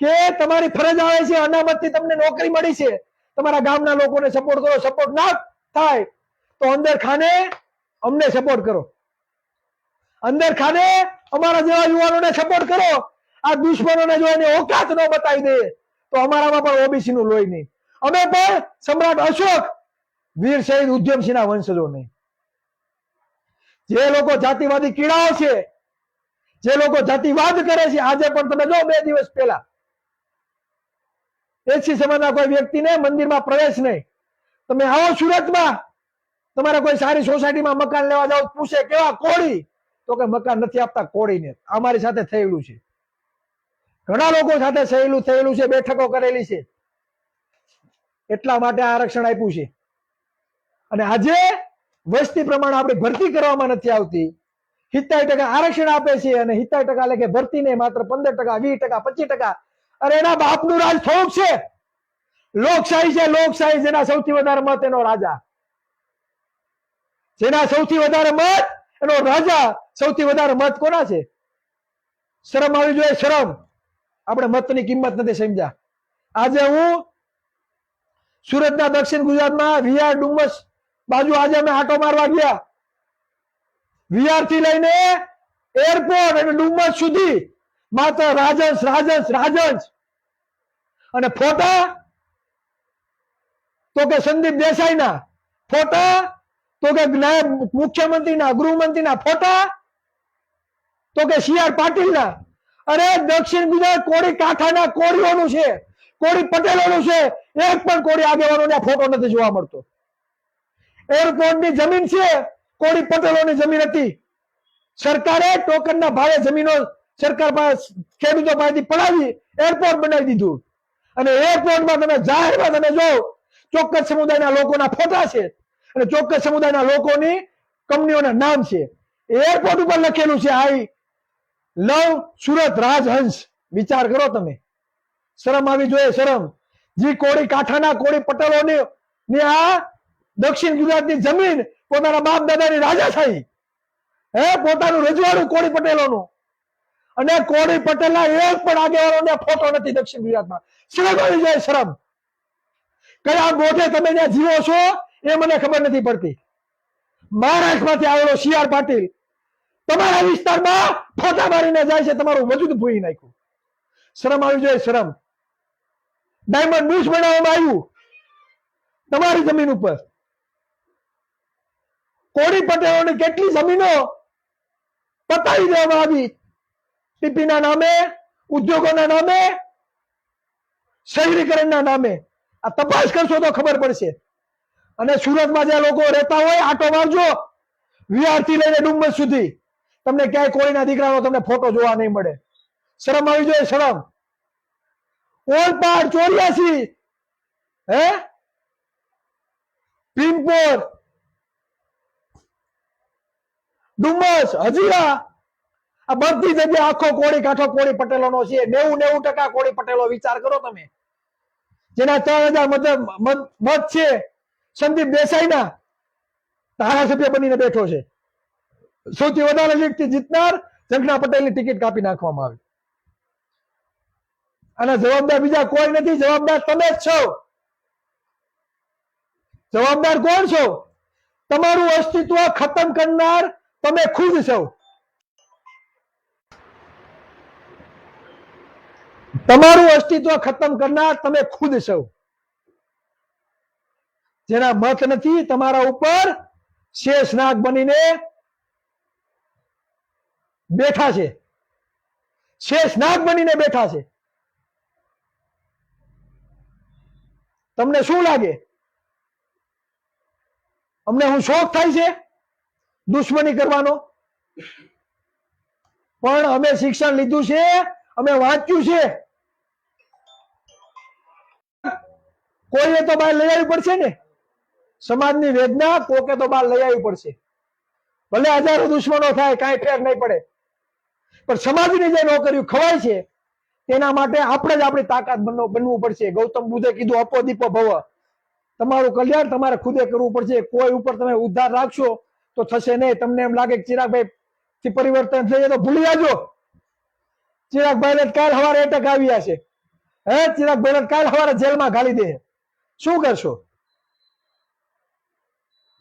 કે તમારી ફરજ આવે છે, અનામતથી તમને નોકરી મળી છે, તમારા ગામના લોકોને સપોર્ટ કરો. સપોર્ટ ના થાય તો અંદર ખાને અમને સપોર્ટ કરો, અંદર ખાને અમારા જેવા યુવાનોને સપોર્ટ કરો. આ દુશ્મનોને જો એની ઓકાત ન બતાવી દે તો અમારામાં પણ ઓબીસી નું લોહી નહીં. અમે પણ સમ્રાટ અશોક, વીર શહીદ ઉધમસિંહના વંશજો નહીં. જે લોકો જાતિવાદી કીડાઓ છે, જે લોકો જાતિવાદ કરે છે, આજે પણ તમે જો 2 દિવસ પહેલા એસસી સમાજના કોઈ વ્યક્તિને મંદિરમાં પ્રવેશ નહીં. તમે આવો સુરતમાં, તમારે કોઈ સારી સોસાયટીમાં મકાન લેવા જાવ, પૂછે કેવા કોળી, તો કે મકાન નથી આપતા કોળીને. અમારી સાથે થયેલું છે, ઘણા લોકો સાથે થયેલું છે, બેઠકો કરેલી છે. એટલા માટે આરક્ષણ આપ્યું છે. અને આજે વસ્તી પ્રમાણે આપણે ભરતી કરવામાં નથી આવતી. 70% આરક્ષણ આપે છે અને 70% એટલે કે ભરતી નહીં, માત્ર 15%, 20%, 25%. અરે એના બાપનું રાજ થોડુંક છે. લોકશાહી છે, લોકશાહી. જેના સૌથી વધારે મત એનો રાજા, જેના સૌથી વધારે મત એનો રાજા. સૌથી વધારે મત કોના છે? શરમ આવી જોઈએ, શરમ. આપણે મતની કિંમત નથી સમજ્યા. આજે હું સુરતના દક્ષિણ ગુજરાતમાં વિહાર ડુમસ બાજુ આજે અમે આટો મારવા ગયા. વિહાર થી લઈને એરપોર્ટ અને ડુમસ સુધી માત્ર રાજહંસ રાજહંસ રાજહંસ. અને ફોટા તો કે સંદીપ દેસાઈના ફોટા, તો કે નાયબ મુખ્યમંત્રીના ગૃહમંત્રીના ફોટા, તો કે CR પાટીલના. અરે દક્ષિણ ગુજરાત કોળી કાંઠાના કોળીઓનું છે, કોળી પટેલોનું છે. એક પણ કોળી આગેવાનોને ફોટો નથી જોવા મળતો. એરપોર્ટની જમીન છે, કોળી પટેલોની જમીન હતી. સરકારે ટોકનના ભાવે જમીનો સરકાર પાસે ખેડૂતો પાસેથી પડાવી એરપોર્ટ બનાવી દીધું. અને એરપોર્ટમાં તમે જાહેરમાં તમે જો ચોક્કસ સમુદાયના લોકોના ફોટા છે અને ચોક્કસ સમુદાયના લોકોની કંપનીઓના નામ છે. એરપોર્ટ ઉપર લખેલું છે આઈ લવ સુરત રાજહંસ. વિચાર કરો તમે, શરમ આવી જોઈએ, શરમ. જે કોળી કાંઠાના કોળી પટેલોની આ દક્ષિણ ગુજરાતની જમીન પોતાના બાપ દાદાની રાજાશાહી, પોતાનું રજવાડું કોળી પટેલોનું, અને કોળી પટેલના એક પણ આગેવાનોને ફોટો નથી દક્ષિણ ગુજરાતમાં. શરમ આવી જાય, શરમ. કયા મોઢે તમે ત્યાં જીવો છો એ મને ખબર નથી પડતી. મહારાષ્ટ્રમાંથી આવેલો CR પાટીલ તમારા વિસ્તારમાં ફોટા મારીને જાય છે, તમારું વજૂદ ભૂલી નાખ્યું. શરમ આવી જોઈએ, શરમ. ડાયમંડ બુશ બનાવવામાં આવ્યું તમારી જમીન ઉપર. કોળી પટેલોની કેટલી જમીનો પતાવી દેવામાં આવી ટીપીના નામે, ઉદ્યોગોના નામે, શહેરીકરણના નામે. આ તપાસ કરશો તો ખબર પડશે. અને સુરતમાં જે લોકો રહેતા હોય આટો મારજો, વિહારથી લઈને ડુમસ સુધી તમને ક્યાંય કોળીના દીકરાનો તમને ફોટો જોવા નહીં મળે. શરમ આવી જોઈએ, શરમ. ઓલપાડ 84, ભીમપોર, ડુમસ, હજીરા, આ બધી જગ્યાએ આખો કોળી કાંઠો કોળી પટેલોનો છે. 90% કોળી પટેલો. વિચાર કરો તમે. જેના 3000 મત છે સંદીપ દેસાઈના, ધારાસભ્ય બનીને બેઠો છે. સૌથી વધારે લીડથી જીતનાર જંખના પટેલની ટિકિટ કાપી નાખવામાં આવી. અને જવાબદાર બીજા કોઈ નથી, જવાબદાર તમે જ છો. જવાબદાર કોણ છો? તમારું અસ્તિત્વ ખતમ કરનાર તમે ખુદ છો. તમારું અસ્તિત્વ ખતમ કરનાર તમે ખુદ છો. જેના મત નથી તમારા ઉપર શેષનાગ બનીને બેઠા છે, શેષનાગ બનીને બેઠા છે. તમને શું લાગે અમને હું શોખ થાય છે દુશ્મની કરવાનો? પણ અમે શિક્ષણ લીધું છે, અમે વાંચ્યું છે. કોઈએ તો બહાર લઈ આવવી પડશે ને. સમાજની વેદના કોકે તો બહાર લઈ આવવી પડશે. ભલે હજારો દુશ્મનો થાય, કાંઈ ફેર નહીં પડે, પણ સમાજની જે નોકરીઓ ખવાય છે તેના માટે આપણે જ આપણી તાકાત બનવું પડશે. ગૌતમ બુદ્ધે કીધું અપો દીપો ભવ. તમારું કલ્યાણ તમારે ખુદે કરવું પડશે. કોઈ ઉપર તમે ઉદ્ધાર રાખશો તો થશે નહીં. તમને એમ લાગે કે ચિરાગભાઈ થી પરિવર્તન થઈ જાય તો ભૂલી જાજો. ચિરાગભાઈ કાલ સવારે એટક આવ્યા છે. ચિરાગભાઈ કાલ સવારે જેલમાં ઘાલી દે. શું કરશો?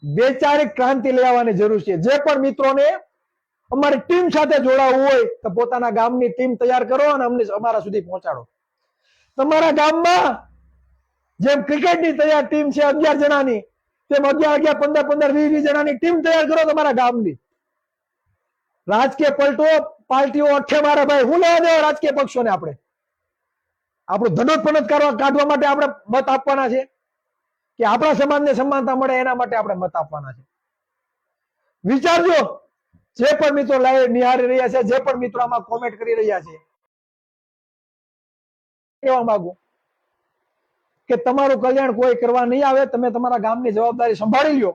વૈચારિક ક્રાંતિ લઈ આવવાની જરૂર છે. જે પણ મિત્રોને અમારી ટીમ સાથે જોડાવવું હોય તો પોતાના ગામની ટીમ તૈયાર કરો અને અમને અમારા સુધી પહોંચાડો. તમારા ગામમાં જેમ ક્રિકેટની તૈયાર ટીમ છે 11 જણાની, તેમ 11, 15, 20 જણાની ટીમ તૈયાર કરો તમારા ગામની. રાજકીય પાર્ટીઓ અઠે મારે ભાઈ, હું લેવા દેવા રાજકીય પક્ષોને? આપણે આપણું ધનોત્પન્ન કાઢવા માટે આપણે મત આપવાના છે કે આપણા સમાજને સમાનતા મળે એના માટે આપણે મત આપવાના છે? વિચારજો. જે પણ મિત્રો લાઈવ નિહાળી રહ્યા છે, જે પણ મિત્રો આમાં કોમેન્ટ કરી રહ્યા છે, કહેવા માંગુ કે તમારું કલ્યાણ કોઈ કરવા નહીં આવે. તમે તમારા ગામની જવાબદારી સંભાળી લ્યો.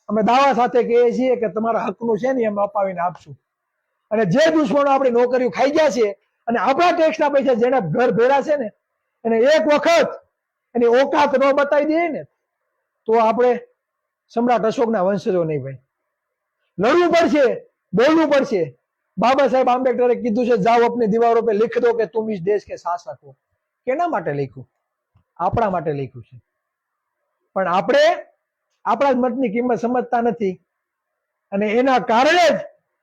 અમે દાવા સાથે કહીએ છીએ કે તમારા હકનું છે ને એમ અપાવીને આપશું. અને જે દુશ્મનો આપણી નોકરીઓ ખાઈ ગયા છે અને આપણા ટેક્સના પૈસા જેને ઘર ભેરા છે ને એને એક વખત એની ઓકાત ન બતાવી દઈએ ને તો આપણે સમ્રાટ અશોકના વંશજો નહીં ભાઈ. લડવું પડશે, બોલવું પડશે. બાબા સાહેબ આંબેડકરે કીધું છે જાઓ अपनी दीवारों पे लिख दो कि तुम इस देश के शासक हो. કેના માટે લખ્યું? આપણા માટે લખ્યું છે. પણ આપણે આપણા જ મતની કિંમત સમજતા નથી અને એના કારણે જ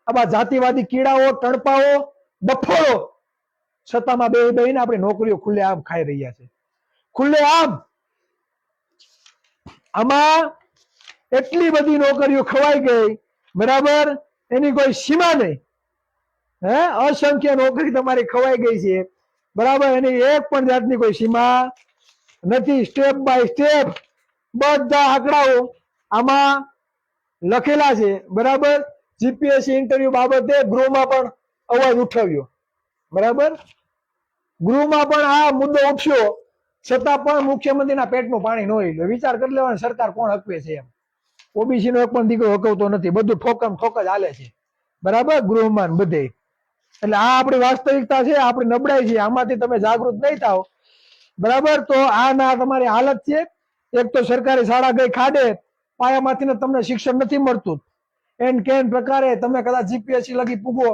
આવા જાતિવાદી કીડાઓ, ટણપાઓ, ડફોળો સત્તામાં બેહીને આપણી નોકરીઓ ખુલ્લે આમ ખાઈ રહ્યા છે. ખુલ્લે આમ આમાં એટલી બધી નોકરીઓ ખવાઈ ગઈ, બરાબર, એની કોઈ સીમા નહીં. અસંખ્ય નોકરી તમારી ખવાઈ ગઈ છે, બરાબર, એની એક પણ જાતની કોઈ સીમા નથી. સ્ટેપ બાય સ્ટેપ બધા આંકડાઓ આમાં લખેલા છે, બરાબર. જીપીએસસી ઇન્ટરવ્યુ બાબતે ગૃહમાં પણ અવાજ ઉઠાવ્યો, બરાબર, ગૃહમાં પણ આ મુદ્દો ઉઠ્યો, છતાં પણ મુખ્યમંત્રીના પેટનું પાણી ન હોય. વિચાર કરી લેવાનો સરકાર કોણ હકવે છે એમ. ઓબીસી નો એક પણ દીકરો હકવતો નથી, બધું ઠોકમ ઠોક જ હાલે છે, બરાબર, ગૃહમાં બધે. એટલે આ આપણી વાસ્તવિકતા છે, આપણી નબળાઈ છે. આમાંથી તમે જાગૃત નહીં થાવ, બરાબર, તો આ ના તમારી હાલત છે. એક તો સરકારી શાળા ગઈ ખાડે, પાયામાંથી તમને શિક્ષણ નથી મળતું. એન કેન પ્રકારે તમે કદાચ જીપીએસસી લગી પૂગો,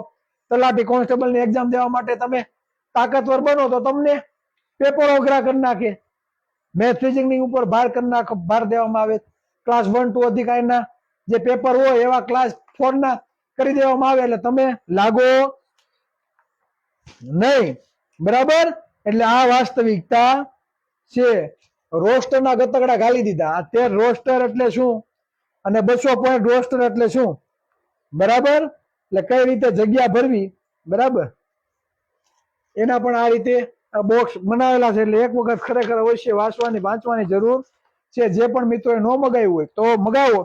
તલાટી કોન્સ્ટેબલ ની એક્ઝામ દેવા માટે તમે તાકાતવર બનો તો તમને પેપર ઓઘરા કરી નાખે. મેથ ફિઝિક્સ ઉપર ભાર દેવામાં આવે. ક્લાસ 1 2 અધિકારીના જે પેપર હોય એવા ક્લાસ 4 ના કરી દેવામાં આવે, એટલે તમે લાગો નહીં, બરાબર. એટલે આ વાસ્તવિકતા છે. રોસ્ટરના ગતકડા ગાલી દીધા. આ 13 રોસ્ટર એટલે શું અને 200 પોઈન્ટ રોસ્ટર એટલે શું, બરાબર. એટલે કઈ રીતે જગ્યા ભરવી, બરાબર, એના પણ આ રીતે બોક્સ બનાવેલા છે. એટલે એક વખત ખરેખર અવશ્ય વાંચવાની જરૂર છે. જે પણ મિત્રોએ ન મગાવ્યું હોય તો મગાવો,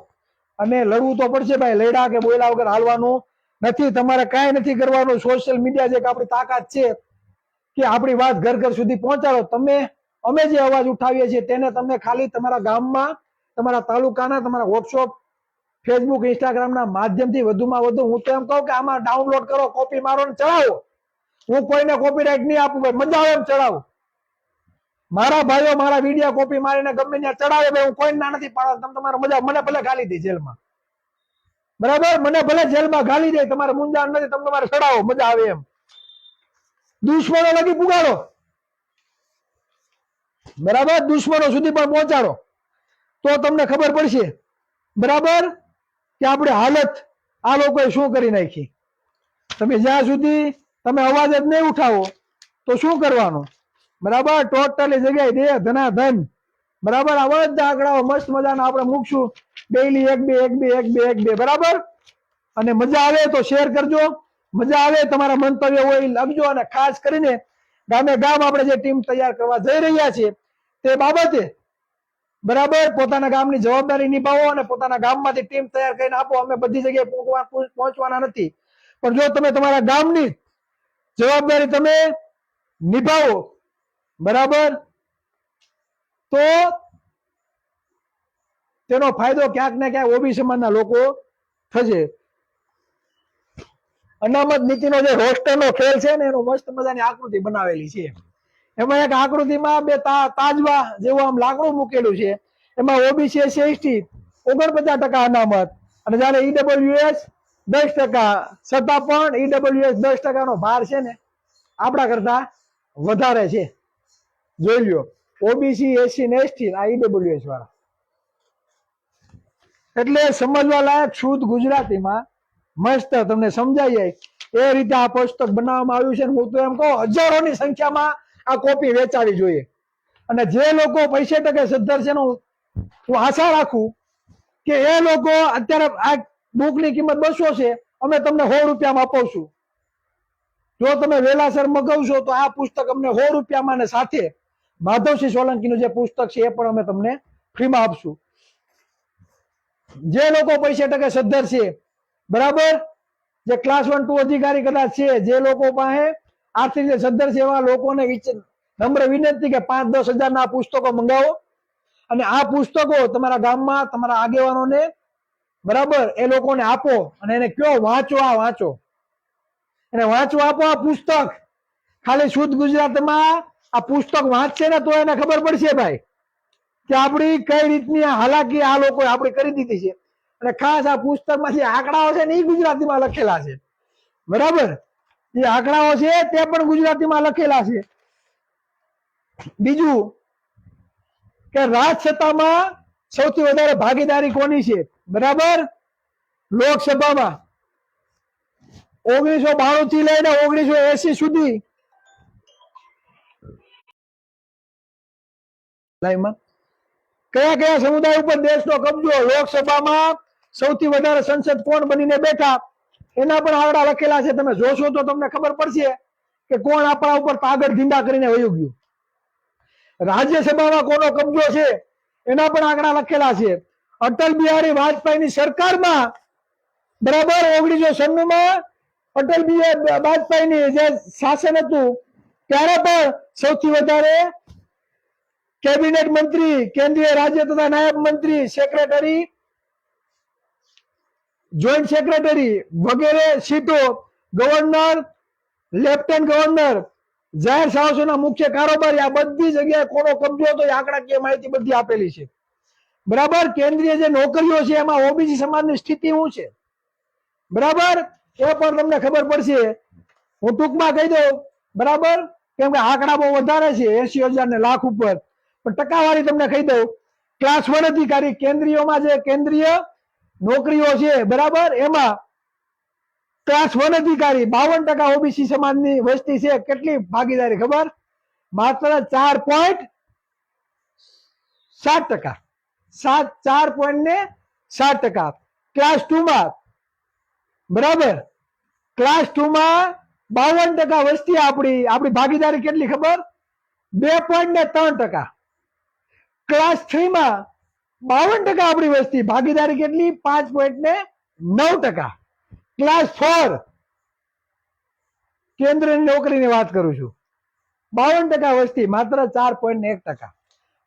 અને લડવું તો પડશે ભાઈ. લડ્યા કે બોલ્યા વગર હાલવાનું નથી. તમારે કાંઈ નથી કરવાનું. સોશિયલ મીડિયા જે આપણી તાકાત છે કે આપણી વાત ઘર ઘર સુધી પહોંચાડો. અમે જે અવાજ ઉઠાવીએ છીએ તેને તમે ખાલી તમારા ગામમાં, તમારા તાલુકાના, તમારા વોટ્સઅપ, ફેસબુક, ઇન્સ્ટાગ્રામના માધ્યમથી વધુમાં વધુ, હું તો એમ કહું કે આમાં ડાઉનલોડ કરો, કોપી મારો ને ચડાવો. હું કોઈને કોપીરાઈટ નહીં આપું ભાઈ, મજા આવે એમ ચડાવો. મારા ભાઈઓ મારા વિડીયો કોપી મારીને ગમે ત્યાં ચડાવે ભાઈ, હું કોઈ ના નથી પાડતો. તમે તમારે મજા, મને ભલે ગાલી દે જેલમાં, બરાબર, મને ભલે જેલમાં ગાલી દે, તમારે મુંજાણ નથી, તમે તમારે ચડાવો, મજા આવે એમ. દુશ્મનો લગી પુગાડો, બરાબર, દુશ્મનો સુધી પણ પહોંચાડો, તો તમને ખબર પડશે, બરાબર, કે આપણે હાલત આ લોકોએ શું કરી નાખી. તમે જ્યાં સુધી તમે અવાજ જ નહીં ઉઠાવો તો શું કરવાનું, બરાબર. ટોટલી જગ્યાએ દે ધનાધન, બરાબર. આ બધા આંકડાઓ મસ્ત મજાના આપણે મૂકશું ડેઈલી, 1-2, બરાબર. અને મજા આવે તો શેર કરજો. મજા આવે તમારા મંતવ્ય હોય લખજો. અને ખાસ કરીને ગામે ગામ આપણે જે ટીમ તૈયાર કરવા જઈ રહ્યા છીએ તે બાબતે, બરાબર, પોતાના ગામની જવાબદારી નિભાવો અને પોતાના ગામમાંથી ટીમ તૈયાર કરીને આપો. અમે બધી જગ્યાએ પહોંચવાના નથી, પણ જો તમે તમારા ગામની જવાબદારી તમે નિભાવો, બરાબર, તો તેનો ફાયદો ક્યાંક ને ક્યાંક ઓબીસી સમાજના લોકો થશે. અનામત નીતિનો જે રોસ્ટરનો ખેલ છે ને, એનો મસ્ત મજાની આકૃતિ બનાવેલી છે. એમાં એક આકૃતિમાં બે તાજવા જેવું આમ લાકડું મૂકેલું છે. એમાં ઓબીસી, એસસી, એસટી 49% અનામત, અને જયારે ઈડબ્લ્યુએસ 10%. છતાં પણ ઈડબ્લ્યુએસ 10%નો ભાર છે ને આપણા કરતા વધારે છે. જોઈ લ્યો, ઓબીસી, એસસી ને એસટી, આ ઈડબ્લ્યુએસ વાળા. એટલે સમજવા લાયક શુદ્ધ ગુજરાતીમાં મસ્ત તમને સમજાઈ જાય એ રીતે આ પુસ્તક બનાવવામાં આવ્યું છે. હું તો એમ કહું હજારોની સંખ્યામાં આ કોપી વેચાવી જોઈએ. અને જે લોકો પૈસે ટકે સદ્ધર છે, હું આશા રાખું કે એ લોકો, અત્યારે આ બુકની કિંમત 200 છે, અમે તમને 100 રૂપિયામાં અપાવશું. જો તમે વેલાસર મગાવશો તો આ પુસ્તક અમને 100 રૂપિયામાં, અને સાથે માધવસિંહ સોલંકીનું જે પુસ્તક છે એ પણ અમે તમને ફ્રીમાં આપશું. જે લોકો પૈસે ટકે સદ્ધર છે, બરાબર, જે ક્લાસ 1 2 અધિકારી કદાચ છે, જે લોકો પાસે આર્થિક રીતે સદ્ધર છે, એવા લોકોને નમ્ર વિનંતી કે 5-10 હજારના પુસ્તકો મંગાવો. અને આ પુસ્તકો તમારા ગામમાં તમારા આગેવાનોને, બરાબર, એ લોકોને આપો. અને એને કયો વાંચો, આ વાંચો, એને વાંચવા આપો. આ પુસ્તક ખાલી શુદ્ધ ગુજરાતમાં આ પુસ્તક વાંચશે ને તો એને ખબર પડશે ભાઈ કે આપણી કઈ રીતની હાલાકી આ લોકોએ આપણી કરી દીધી છે. અને ખાસ આ પુસ્તકમાં જે આંકડાઓ છે ને એ ગુજરાતીમાં લખેલા છે, બરાબર. જે આંકડાઓ છે તે પણ ગુજરાતીમાં લખેલા છે. બીજું કે રાજસત્તામાં સૌથી વધારે ભાગીદારી કોની છે, બરાબર, લોકસભામાં 1992 થી લઈને 1980 સુધી લાઈમાં કયા કયા સમુદાય ઉપર દેશનો કબજો, લોકસભામાં સૌથી વધારે સંસદ કોણ બનીને બેઠા એના પણ આંકડા લખેલા છે. તમે જોશો તો તમને ખબર પડશે કે કોણ આપણા ઉપર પાગળ ધીંડા કરીને વયું ગયું. રાજ્યસભામાં કોનો કબજો છે એના પણ આંકડા લખેલા છે. અટલ બિહારી વાજપેયીની સરકારમાં બરાબર 1996 માં અટલ બિહારી વાજપેયીની જે શાસન હતું ત્યારે પણ સૌથી વધારે કેબિનેટ મંત્રી, કેન્દ્રીય રાજ્ય તથા નાયબ મંત્રી, સેક્રેટરી, જોઈન્ટ સેક્રેટરી વગેરે સીટો, ગવર્નર, લેફ્ટનન્ટ ગવર્નર, જાહેર સાહસોના મુખ્ય કારોબારી, આ બધી જગ્યાએ કોનો કબજો હતો એ આંકડાકીય માહિતી બધી આપેલી છે. બરાબર. કેન્દ્રીય જે નોકરીઓ છે એમાં ઓબીસી સમાજની સ્થિતિ શું છે બરાબર એ પણ તમને ખબર પડશે. હું ટૂંકમાં કહી દઉં બરાબર, કેમ કે આંકડા બહુ વધારે છે, 80,000 ને લાખ ઉપર, પણ ટકાવારી તમને કહી દઉં. ક્લાસ 1 અધિકારી કેન્દ્રીયમાં જે કેન્દ્રીય નોકરીઓ છે બરાબર એમાં ક્લાસ 1 અધિકારી 52% ઓબીસી સમાજની વસ્તી છે. કેટલી ભાગીદારી ખબર? માત્ર 4.7%. 4.7%. ક્લાસ 2 માં બરાબર, ક્લાસ 2 માં 52% વસ્તી આપણી ભાગીદારી કેટલી ખબર? 2.3%. ક્લાસ 3 માં 52% આપણી વસ્તી, ભાગીદારી કેટલી? 5.9%. ક્લાસ 4 કેન્દ્રની નોકરીની વાત કરું છું, 52% વસ્તી, માત્ર 4.1%.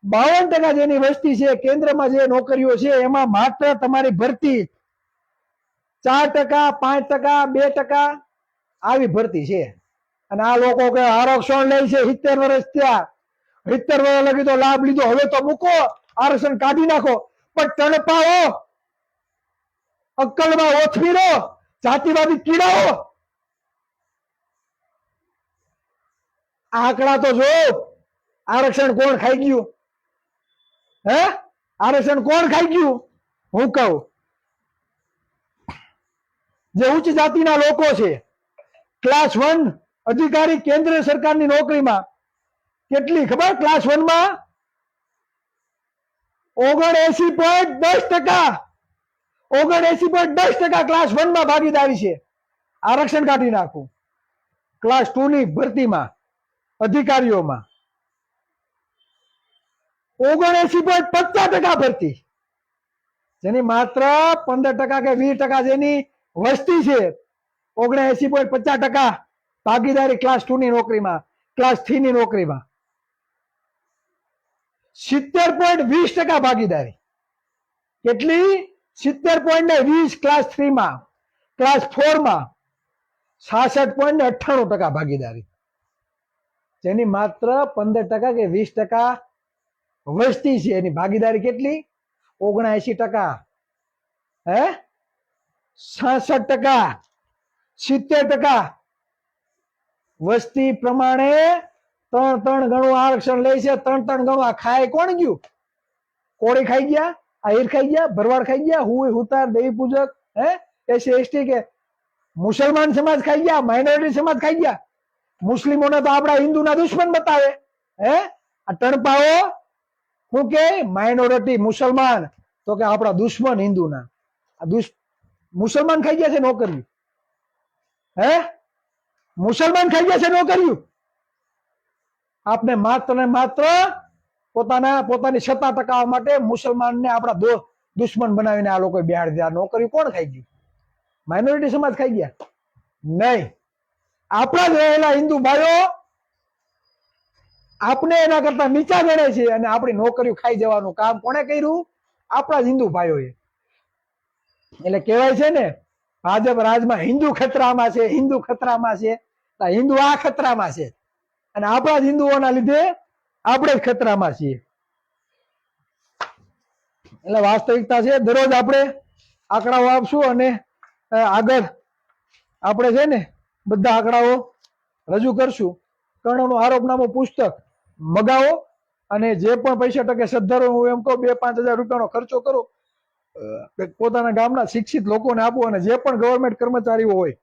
52% જેની વસ્તી છે કેન્દ્રમાં જે નોકરીઓ છે એમાં માત્ર તમારી ભરતી 4%, 5%, 2% આવી ભરતી છે. અને આ લોકો કે આરક્ષણ લે છે 70 વર્ષ થયા, 70 વર્ષ લગી તો લાભ લીધો, હવે તો મૂકો, આરક્ષણ કાઢી નાખો. પણ તણપાઓ, અક્કલમાં ઓછમીરો, જાતિવાદી કીડાઓ, આંકડા તો જો. આરક્ષણ કોણ ખાઈ ગયું? હે, આરક્ષણ કોણ ખાઈ ગયું? હું કહું, જે ઉચ્ચ જાતિના લોકો છે, ક્લાસ 1 અધિકારી કેન્દ્ર સરકારની નોકરીમાં કેટલી ખબર? ક્લાસ 1 માં 79.10%. 79.10% ક્લાસ 1 માં ભાગીદારી છે. આરક્ષણ કાઢી નાખું. ક્લાસ 2 ની ભરતીમાં અધિકારીઓમાં 79.50% ભરતી, જેની માત્ર 15% કે 20% જેની વસ્તી છે. 79.50% ભાગીદારી ક્લાસ 2 ની નોકરીમાં, ક્લાસ 3 ની નોકરીમાં 70.20% ભાગીદારી. કેટલી? 70.20 ક્લાસ 3 માં. ક્લાસ 4 માં 66.98% ભાગીદારી, જેની માત્ર 15% કે 20% વસ્તી છે. એની ભાગીદારી કેટલી? 79%. હે, 66%, 70% વસ્તી પ્રમાણે 3 ગણું આરક્ષણ લે છે. 3 ગણું. આ ખાય કોણ ગયું? કોળી ખાઈ ગયા, આહિર ખાઈ ગયા, ભરવાડ ખાઈ ગયા, હુતાર, દેવી પૂજક, હે, એસસી એસટી કે મુસલમાન સમાજ ખાઈ ગયા, માઇનોરિટી સમાજ ખાઈ ગયા. મુસ્લિમોને તો આપણા હિન્દુના દુશ્મન બતાવે. હે, આ ટણપાઓ શું કે માઇનોરિટી મુસલમાન, તો કે આપણા દુશ્મન હિન્દુના. આ મુસલમાન ખાઈ ગયા છે નોકરી. હે, મુસલમાન ખાઈ ગયા છે નોકરીઓ. આપને માત્ર ને માત્ર પોતાની સત્તા ટકાવવા માટે મુસલમાનને આપણા દુશ્મન બનાવીને આ લોકો બેહાડી દીધા. નોકરી કોણ ખાઈ ગયું? માઇનોરિટી સમાજ ખાઈ ગયા? નહીં, આપણા જ રહેલા હિન્દુ ભાઈઓ આપણે એના કરતા નીચા ગણે છે, અને આપણી નોકરીઓ ખાઈ જવાનું કામ કોણે કર્યું? આપણા જ હિન્દુ ભાઈઓએ. એટલે કહેવાય છે ને, ભાજપ રાજમાં હિન્દુ ખતરામાં છે, હિન્દુ ખતરામાં છે. હિન્દુ આ ખતરામાં છે, અને આપણા જ હિન્દુઓના લીધે આપણે જ ખતરામાં છીએ. એટલે વાસ્તવિકતા છે. દરરોજ આપણે આંકડાઓ આપશું અને આગળ આપણે છે ને બધા આંકડાઓ રજૂ કરશું. કર્ણનું આરોપનામું પુસ્તક મગાવો, અને જે પણ પૈસા ટકે સદ્ધરો, હું એમ કહું 2-5 હજાર રૂપિયાનો ખર્ચો કરો પોતાના ગામના શિક્ષિત લોકોને આપવું, અને જે પણ ગવર્મેન્ટ કર્મચારીઓ હોય,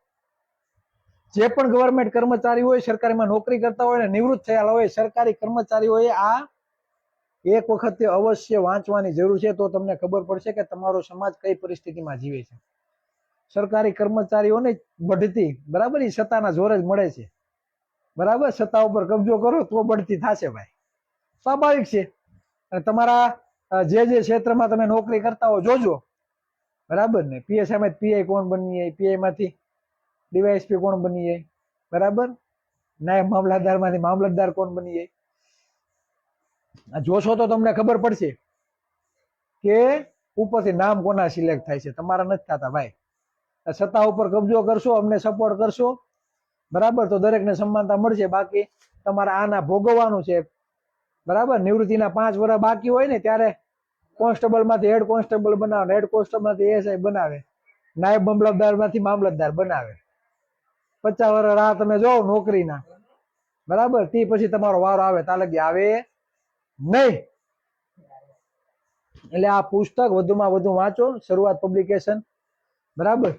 જે પણ ગવર્મેન્ટ કર્મચારી હોય, સરકારીમાં નોકરી કરતા હોય ને નિવૃત્ત થયેલા હોય, સરકારી કર્મચારીઓએ આ એક વખત અવશ્ય વાંચવાની જરૂર છે. તો તમને ખબર પડશે કે તમારો સમાજ કઈ પરિસ્થિતિમાં જીવે છે. સરકારી કર્મચારીઓને બઢતી બરાબર એ સત્તાના જોરે જ મળે છે. બરાબર, સત્તા ઉપર કબજો કરો તો બઢતી થશે ભાઈ, સ્વાભાવિક છે. અને તમારા જે ક્ષેત્રમાં તમે નોકરી કરતા હો જોજો, બરાબર ને. પીએસઆઈ માં પીઆઈ કોણ બની જાય, પીઆઈ માંથી ડીવાયએસપી કોણ બની જાય, બરાબર. નાયબ મામલતદાર માંથી મામલતદાર કોણ બની જાય, જોશો તો તમને ખબર પડશે કે ઉપરથી નામ કોના સિલેક્ટ થાય છે, તમારા નથી થતા ભાઈ. સત્તા ઉપર કબજો કરશો, અમને સપોર્ટ કરશો, બરાબર, તો દરેકને સમાનતા મળશે. બાકી તમારે આના ભોગવવાનું છે, બરાબર. નિવૃત્તિના 5 વર્ષ બાકી હોય ને ત્યારે કોન્સ્ટેબલ માંથી હેડ કોન્સ્ટેબલ બનાવે, હેડ કોન્સ્ટેબલ માંથી એએસઆઈ બનાવે, નાયબ મામલતદાર માંથી મામલતદાર બનાવે. 50 વર્ષ રાહ તમે જોવો નોકરીના, બરાબર. તે પછી તમારો વારો આવે તાલગી આવે નહીં. એટલે આ પુસ્તક વધુમાં વધુ વાંચો, શરૂઆત પબ્લિકેશન, બરાબર.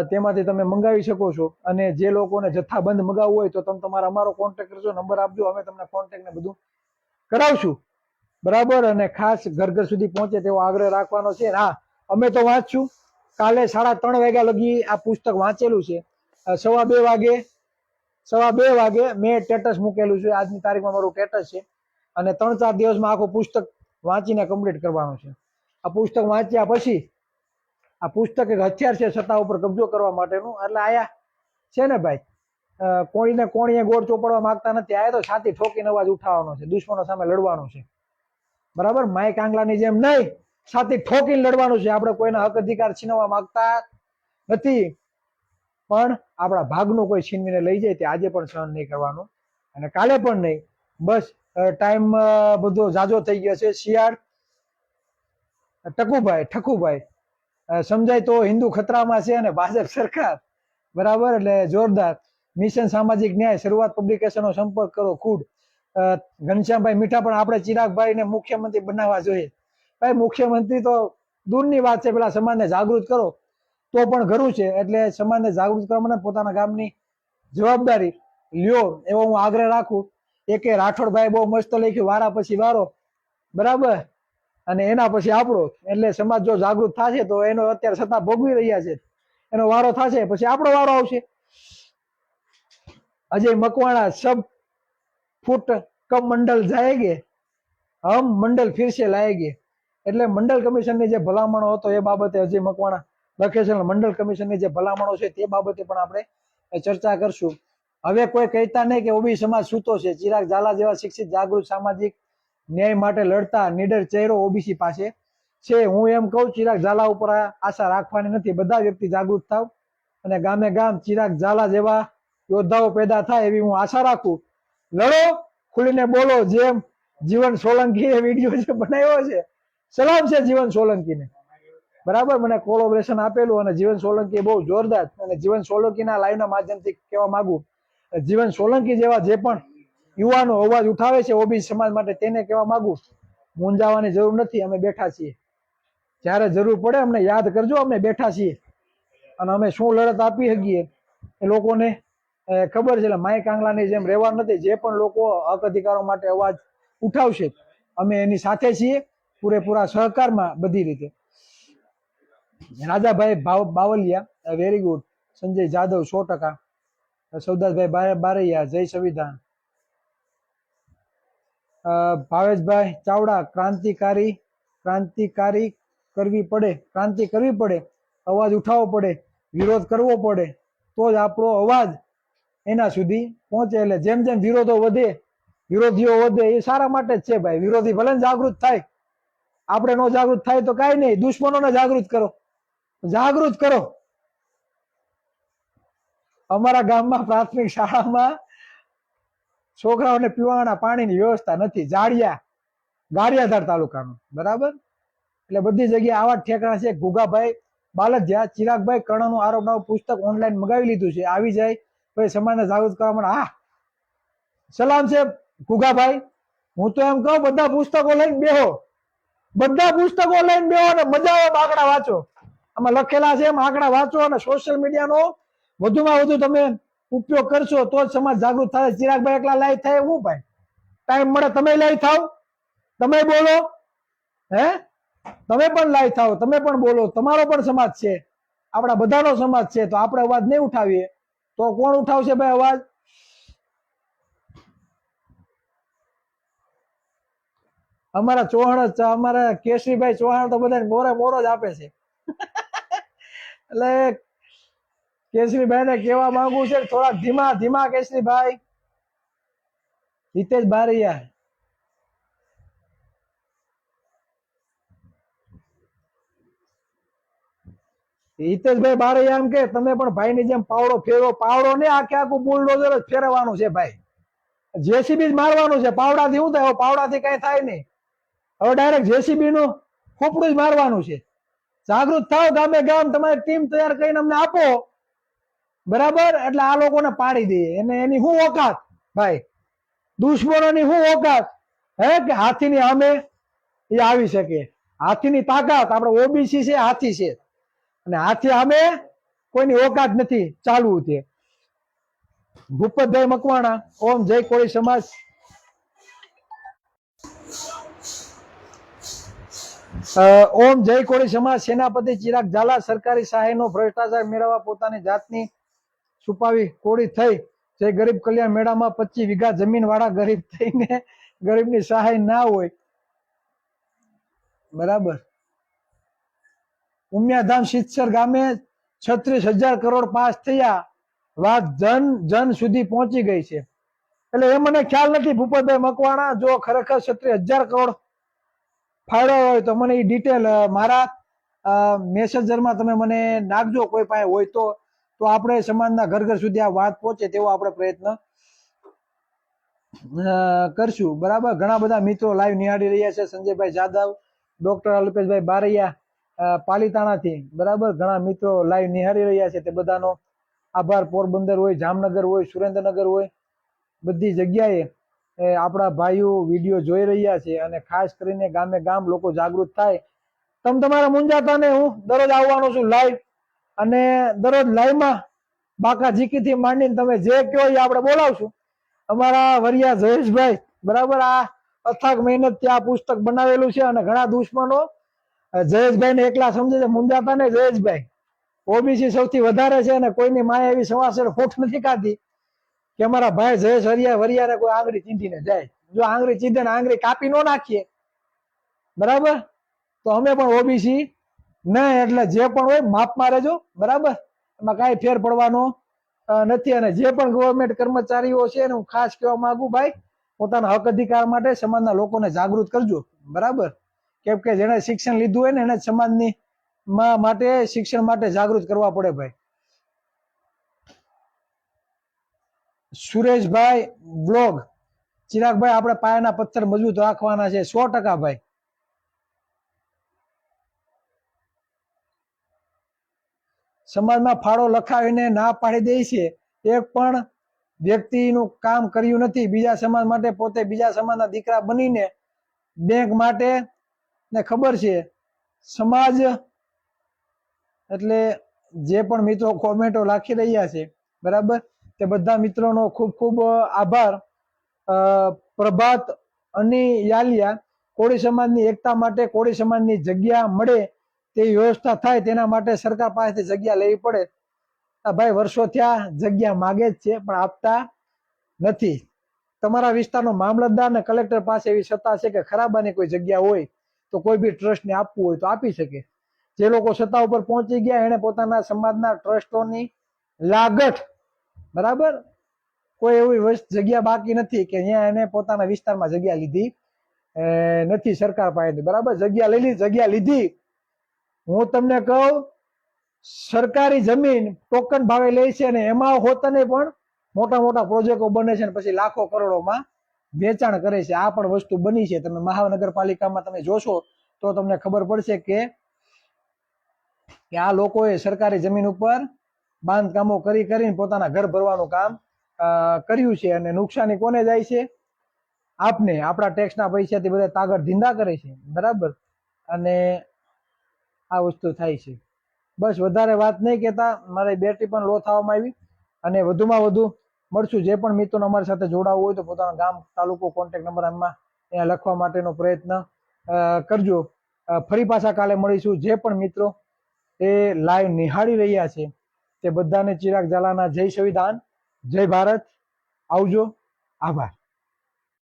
તેમાંથી તમે મંગાવી શકો છો. અને જે લોકોને જથ્થાબંધ મંગાવવું હોય તો તમે તમારા અમારો કોન્ટેક્ટ કરજો, નંબર આપજો, અમે તમને કોન્ટેક્ટ ને બધું કરાવશું, બરાબર. અને ખાસ ઘર ઘર સુધી પહોંચે તેવો આગ્રહ રાખવાનો છે. હા, અમે તો વાંચશું. કાલે 3:30 વાગ્યા લગી આ પુસ્તક વાંચેલું છે. 2:15 વાગે મેં સ્ટેટસ મૂકેલું છે. આજની તારીખમાં મારું સ્ટેટસ છે. અને 3-4 દિવસમાં આખું પુસ્તક વાંચીને કમ્પ્લીટ કરવાનું છે. આ પુસ્તક વાંચ્યા પછી આ પુસ્તક એક હથિયાર છે સત્તા ઉપર કબજો કરવા માટેનું. એટલે આયા છે ને ભાઈ, કોઈને કોણીએ ગોળ ચોપડવા માંગતા નથી. આયા તો છાતી ઠોકીને અવાજ ઉઠાવવાનો છે, દુશ્મનો સામે લડવાનું છે, બરાબર. માય કાંગલાની જેમ નહીં, છાતી ઠોકીને લડવાનું છે. આપણે કોઈના હક અધિકાર છીનવવા માંગતા નથી, પણ આપણા ભાગનું કોઈ છીનવીને લઈ જાય તે આજે પણ સહન નહીં કરવાનું, અને કાલે પણ નહીં. બસ ટાઈમ બધો જાજો થઈ ગયો છે. શિયાળ ઠકુભાઈ સમજાય તો હિન્દુ ખતરામાં છે અને ભાજપ સરકાર, બરાબર. એટલે જોરદાર. મિશન સામાજિક ન્યાય, શરૂઆત પબ્લિકેશનનો સંપર્ક કરો. ખુદ ઘનશ્યામભાઈ મીઠા પણ આપણે ચિરાગભાઈ ને મુખ્યમંત્રી બનાવવા જોઈએ. ભાઈ મુખ્યમંત્રી તો દૂરની વાત છે, પેલા સમાજને જાગૃત કરો તો પણ ઘરું છે. એટલે સમાજને જાગૃત કરવા માટે પોતાના ગામની જવાબદારી લ્યો એવો હું આગ્રહ રાખું. એકે રાઠોડભાઈ બહુ મસ્ત લખ્યું, વારા પછી વારો, બરાબર. અને એના પછી આપણો. એટલે સમાજ જો જાગૃત થશે તો એનો અત્યારે સત્તા ભોગવી રહ્યા છે, એનો વારો થશે, પછી આપણો વારો આવશે. અજય મકવાણા, સબ ફૂટ કમ મંડળ જાયેગે, હમ મંડળ ફિર સે લાયેગે. એટલે મંડળ કમિશનની જે ભલામણો હતો એ બાબતે અજય મકવાણા લખે છે. મંડળ કમિશનની જે ભલામણો છે તે બાબતે પણ આપણે ચર્ચા કરશું. હવે કોઈ કહેતા નહીં કે ઓબીસી સમાજ સૂતો છે. ચિરાગ ઝાલા જેવા શિક્ષિત, જાગૃત, સામાજિક ન્યાય માટે લડતા નીડર ચહેરો ઓબીસી પાસે છે. હું એમ કહું, ચિરાગ ઝાલા ઉપર આશા રાખવાની નથી. બધા વ્યક્તિ જાગૃત થાવ અને ગામે ગામ ચિરાગ ઝાલા જેવા યોદ્ધાઓ પેદા થાય એવી હું આશા રાખું. લડો, ખુલીને બોલો. જેમ જીવન સોલંકીએ વિડીયો જે બનાવ્યો છે, સલામ છે જીવન સોલંકીને, બરાબર. મને કોલોબરેશન આપેલું, અને જીવન સોલંકી બહુ જોરદાર. અને જીવન સોલંકીના લાઈવના માધ્યમથી કહેવા માંગુ, જીવન સોલંકી જેવા જે પણ યુવાનો અવાજ ઉઠાવે છે ઓબીસી સમાજ માટે, તેને કહેવા માંગુ, મૂંઝાવાની જરૂર નથી. અમે બેઠા છીએ, જ્યારે જરૂર પડે અમને યાદ કરજો, અમે બેઠા છીએ. અને અમે શું લડત આપી શકીએ એ લોકોને ખબર છે. એટલે માય કાંગલાની જેમ રહેવાનું નથી. જે પણ લોકો હક અધિકારો માટે અવાજ ઉઠાવશે અમે એની સાથે છીએ, પૂરેપૂરા સહકારમાં બધી રીતે. Rajabhai Bavaliya very good. સંજય જાદવ 100%. સૌદાસભાઈ બારૈયા, જય સંવિધાન. ભાવેશભાઈ ચાવડા, ક્રાંતિકારી કરવી પડે, અવાજ ઉઠાવવો પડે, વિરોધ કરવો પડે, તો જ આપણો અવાજ એના સુધી પહોંચે. એટલે જેમ જેમ વિરોધીઓ વધે એ સારા માટે જ છે ભાઈ. વિરોધી ભલે જાગૃત થાય, આપણે નો જાગૃત થાય તો કઈ નહીં. દુશ્મનોને જાગૃત કરો. અમારા ગામમાં પ્રાથમિક શાળામાં છોકરાઓને પીવાના પાણીની વ્યવસ્થા નથી. ગારિયાધાર તાલુકાનું, બરાબર. એટલે બધી જગ્યાએ આવા ઠેકાણા છે. ગુગાભાઈ બાલદિયા, ચિરાગભાઈ કર્ણનું આરોપનામું પુસ્તક ઓનલાઈન મગાવી લીધું છે, આવી જાય પછી સમાજને જાગૃત કરવા માટે. હા, સલામ છે ગુગાભાઈ. હું તો એમ કહું, બધા પુસ્તકો લઈને બેહો, બધા પુસ્તકો લઈને બેહો ને મજા આવે આંકડા વાંચો. આમાં લખેલા છે એમ આંકડા વાંચો અને સોશિયલ મીડિયાનો વધુમાં વધુ તમે ઉપયોગ કરશો તો જ સમાજ જાગૃત થાય. ચિરાગભાઈ એકલા લાઈવ થાય હું ભાઈ? ટાઈમ મળે તમે લાઈવ થાવ, તમે બોલો, હે તમે પણ લાઈવ થાવ, તમે પણ બોલો. તમારો પણ સમાજ છે, આપણા બધાનો સમાજ છે. તો આપણે અવાજ નહીં ઉઠાવીએ તો કોણ ઉઠાવશે ભાઈ અવાજ? અમારા ચૌહાણ, અમારા કેશરીભાઈ ચૌહાણ તો બધા મોરે મોરો જ આપે છે. એટલે કેશરીભાઈ ને કેવા માંગુ છે થોડા ધીમા ધીમા. કેશરીભાઈ, હિતેશ બારૈયા, હિતેશભાઈ બારૈયા એમ કે તમે પણ ભાઈની જેમ પાવડો ફેરવો. પાવડો ને આખે આખું બુલડોઝર જ ફેરવવાનું છે ભાઈ. જેસીબી જ મારવાનું છે. પાવડાથી શું થાય? પાવડાથી કઈ થાય નહીં. હવે ડાયરેક્ટ જેસીબી નું ખોપડું જ મારવાનું છે. જાગૃત થાવ, ગામે ગામ તમારી ટીમ તૈયાર કરીને અમને આપો, બરાબર? એટલે આ લોકોને પાડી દઈએ. એને એની શું ઓકાત ભાઈ? દુશ્મનોની શું ઓકાત? હે કે હાથીની સામે એ આવી શકે? હાથીની તાકાત આપણે ઓબીસી છે, હાથી છે, અને હાથી સામે કોઈની ઓકાત નથી. ચાલવું છે. ભૂપતભાઈ મકવાણા, ઓમ જય કોળી સમાજ. ઓમ જય કોળી સમાજ સેનાપતિ ચિરાગ ઝાલા સરકારી સહાયનો ભ્રષ્ટાચાર મેળવવા પોતાની જાતની છુપાવી કોળી થઈ. જે ગરીબ કલ્યાણ મેળામાં 25 વીઘા જમીન વાળા ગરીબ થઈને ગરીબની સહાય ના હોય, બરાબર? ઉમિયાધામ સિત્સર ગામે 36,000 કરોડ પાસ થયા. વાત જન જન સુધી પહોંચી ગઈ છે. એટલે એ મને ખ્યાલ નથી ભૂપતભાઈ મકવાણા, જો ખરેખર 36,000 કરોડ ફાળ્યો હોય તો મને એ ડિટેલ મારા મેસેન્જરમાં તમે મને નાખજો, કોઈ પાસે હોય તો આપણે સમાજના ઘર ઘર સુધી આ વાત પહોંચે તેવો આપણે પ્રયત્ન કરશું, બરાબર? ઘણા બધા મિત્રો લાઈવ નિહાળી રહ્યા છે. સંજયભાઈ જાદવ, ડોક્ટર અલ્પેશભાઈ બારૈયા પાલીતાણાથી, બરાબર? ઘણા મિત્રો લાઈવ નિહાળી રહ્યા છે. તે બધાનો આભાર. પોરબંદર હોય, જામનગર હોય, સુરેન્દ્રનગર હોય, બધી જગ્યાએ આપણા ભાઈઓ વિડીયો જોઈ રહ્યા છે. અને ખાસ કરીને ગામે ગામ લોકો જાગૃત થાય. તમારા મુંજાતા ને હું દરરોજ આવવાનો છું લાઈવ, અને દરરોજ લાઈવમાં બાકા ઝીકીથી માંડીને તમે જે કહો એ આપણે બોલાવશું. અમારા વરિયા જયેશભાઈ, બરાબર? આ અથાગ મહેનતથી આ પુસ્તક બનાવેલું છે. અને ઘણા દુશ્મનો જયેશભાઈ ને એકલા સમજે છે. મુંજાતા ને જયેશભાઈ ઓબીસી સૌથી વધારે છે, અને કોઈની માયા એવી સમાસર ફોટ નથી કાઢી કે અમારા ભાઈ જયેશ વરિયાને કોઈ આંગળી ચીંધીને જાય. જો આંગળી ચીંધે ને આંગળી કાપી નો નાખીએ, બરાબર, તો અમે પણ ઓબીસી નહીં. એટલે જે પણ હોય માપમાં રહેજો, બરાબર? એમાં કાંઈ ફેર પડવાનો નથી. અને જે પણ ગવર્મેન્ટ કર્મચારીઓ છે એને હું ખાસ કહેવા માંગુ, ભાઈ પોતાના હક અધિકાર માટે સમાજના લોકોને જાગૃત કરજો, બરાબર? કેમ કે જેને શિક્ષણ લીધું હોય ને એને સમાજની માટે શિક્ષણ માટે જાગૃત કરવા પડે ભાઈ. સુરેશભાઈ બ્લોગ, ચિરાગભાઈ આપણે પાયાના પથ્થર મજબૂત રાખવાના છે. 100% ભાઈ. સમાજમાં ફાળો લખાવીને ના પાડી દે છે. એક પણ વ્યક્તિનું કામ કર્યું નથી. બીજા સમાજ માટે પોતે બીજા સમાજના દીકરા બનીને બેંક માટે ને ખબર છે સમાજ. એટલે જે પણ મિત્રો કોમેન્ટો લખી રહ્યા છે, બરાબર, તે બધા મિત્રોનો ખૂબ ખૂબ આભાર. પ્રભાત અની યાલિયા, કોળી સમાજની એકતા માટે કોળી સમાજની જગ્યા મળે તેવી વ્યવસ્થા થાય તેના માટે સરકાર પાસેથી જગ્યા લેવી પડે. ભાઈ વર્ષો થયા જગ્યા માગે જ છે પણ આપતા નથી. તમારા વિસ્તારનો મામલતદાર ને કલેક્ટર પાસે એવી સત્તા છે કે ખરાબાની કોઈ જગ્યા હોય તો કોઈ બી ટ્રસ્ટને આપવું હોય તો આપી શકે. જે લોકો સત્તા ઉપર પહોંચી ગયા એને પોતાના સમાજના ટ્રસ્ટોની લાગઠ, બરાબર, કોઈ એવી જગ્યા બાકી નથી કે અહીંયા એને પોતાના વિસ્તારમાં જગ્યા લીધી નથી સરકાર પાસેથી, બરાબર? જગ્યા લીધી. હું તમને કહું, સરકારી જમીન ટોકન ભાવે લે છે અને એમાં હોતને પણ મોટા મોટા પ્રોજેક્ટો બને છે, પછી લાખો કરોડોમાં વેચાણ કરે છે. આ પણ વસ્તુ બની છે. તમે મહાનગરપાલિકામાં તમે જોશો તો તમને ખબર પડશે કે આ લોકોએ સરકારી જમીન ઉપર બાંધકામો કરીને પોતાના ઘર ભરવાનું કામ કર્યું છે. અને નુકસાની કોને જાય છે? આપને. આપણા ટેક્સના પૈસાથી બધા તાગડ ધીંધા કરે છે, બરાબર? અને આ વસ્તુ થાય છે. બસ વધારે વાત નહીં કહેતા, મારી બેટરી પણ લો થવામાં આવી અને વધુમાં વધુ મળશું. જે પણ મિત્રોને અમારી સાથે જોડાવવું હોય તો પોતાનું ગામ, તાલુકો, કોન્ટેક્ટ નંબર આમાં અહીંયા લખવા માટેનો પ્રયત્ન કરજો. ફરી પાછા કાલે મળીશું. જે પણ મિત્રો એ લાઈવ નિહાળી રહ્યા છે તે બધાને ચિરાગ ઝાલાના જય સંવિધાન, જય ભારત. આવજો. આભાર.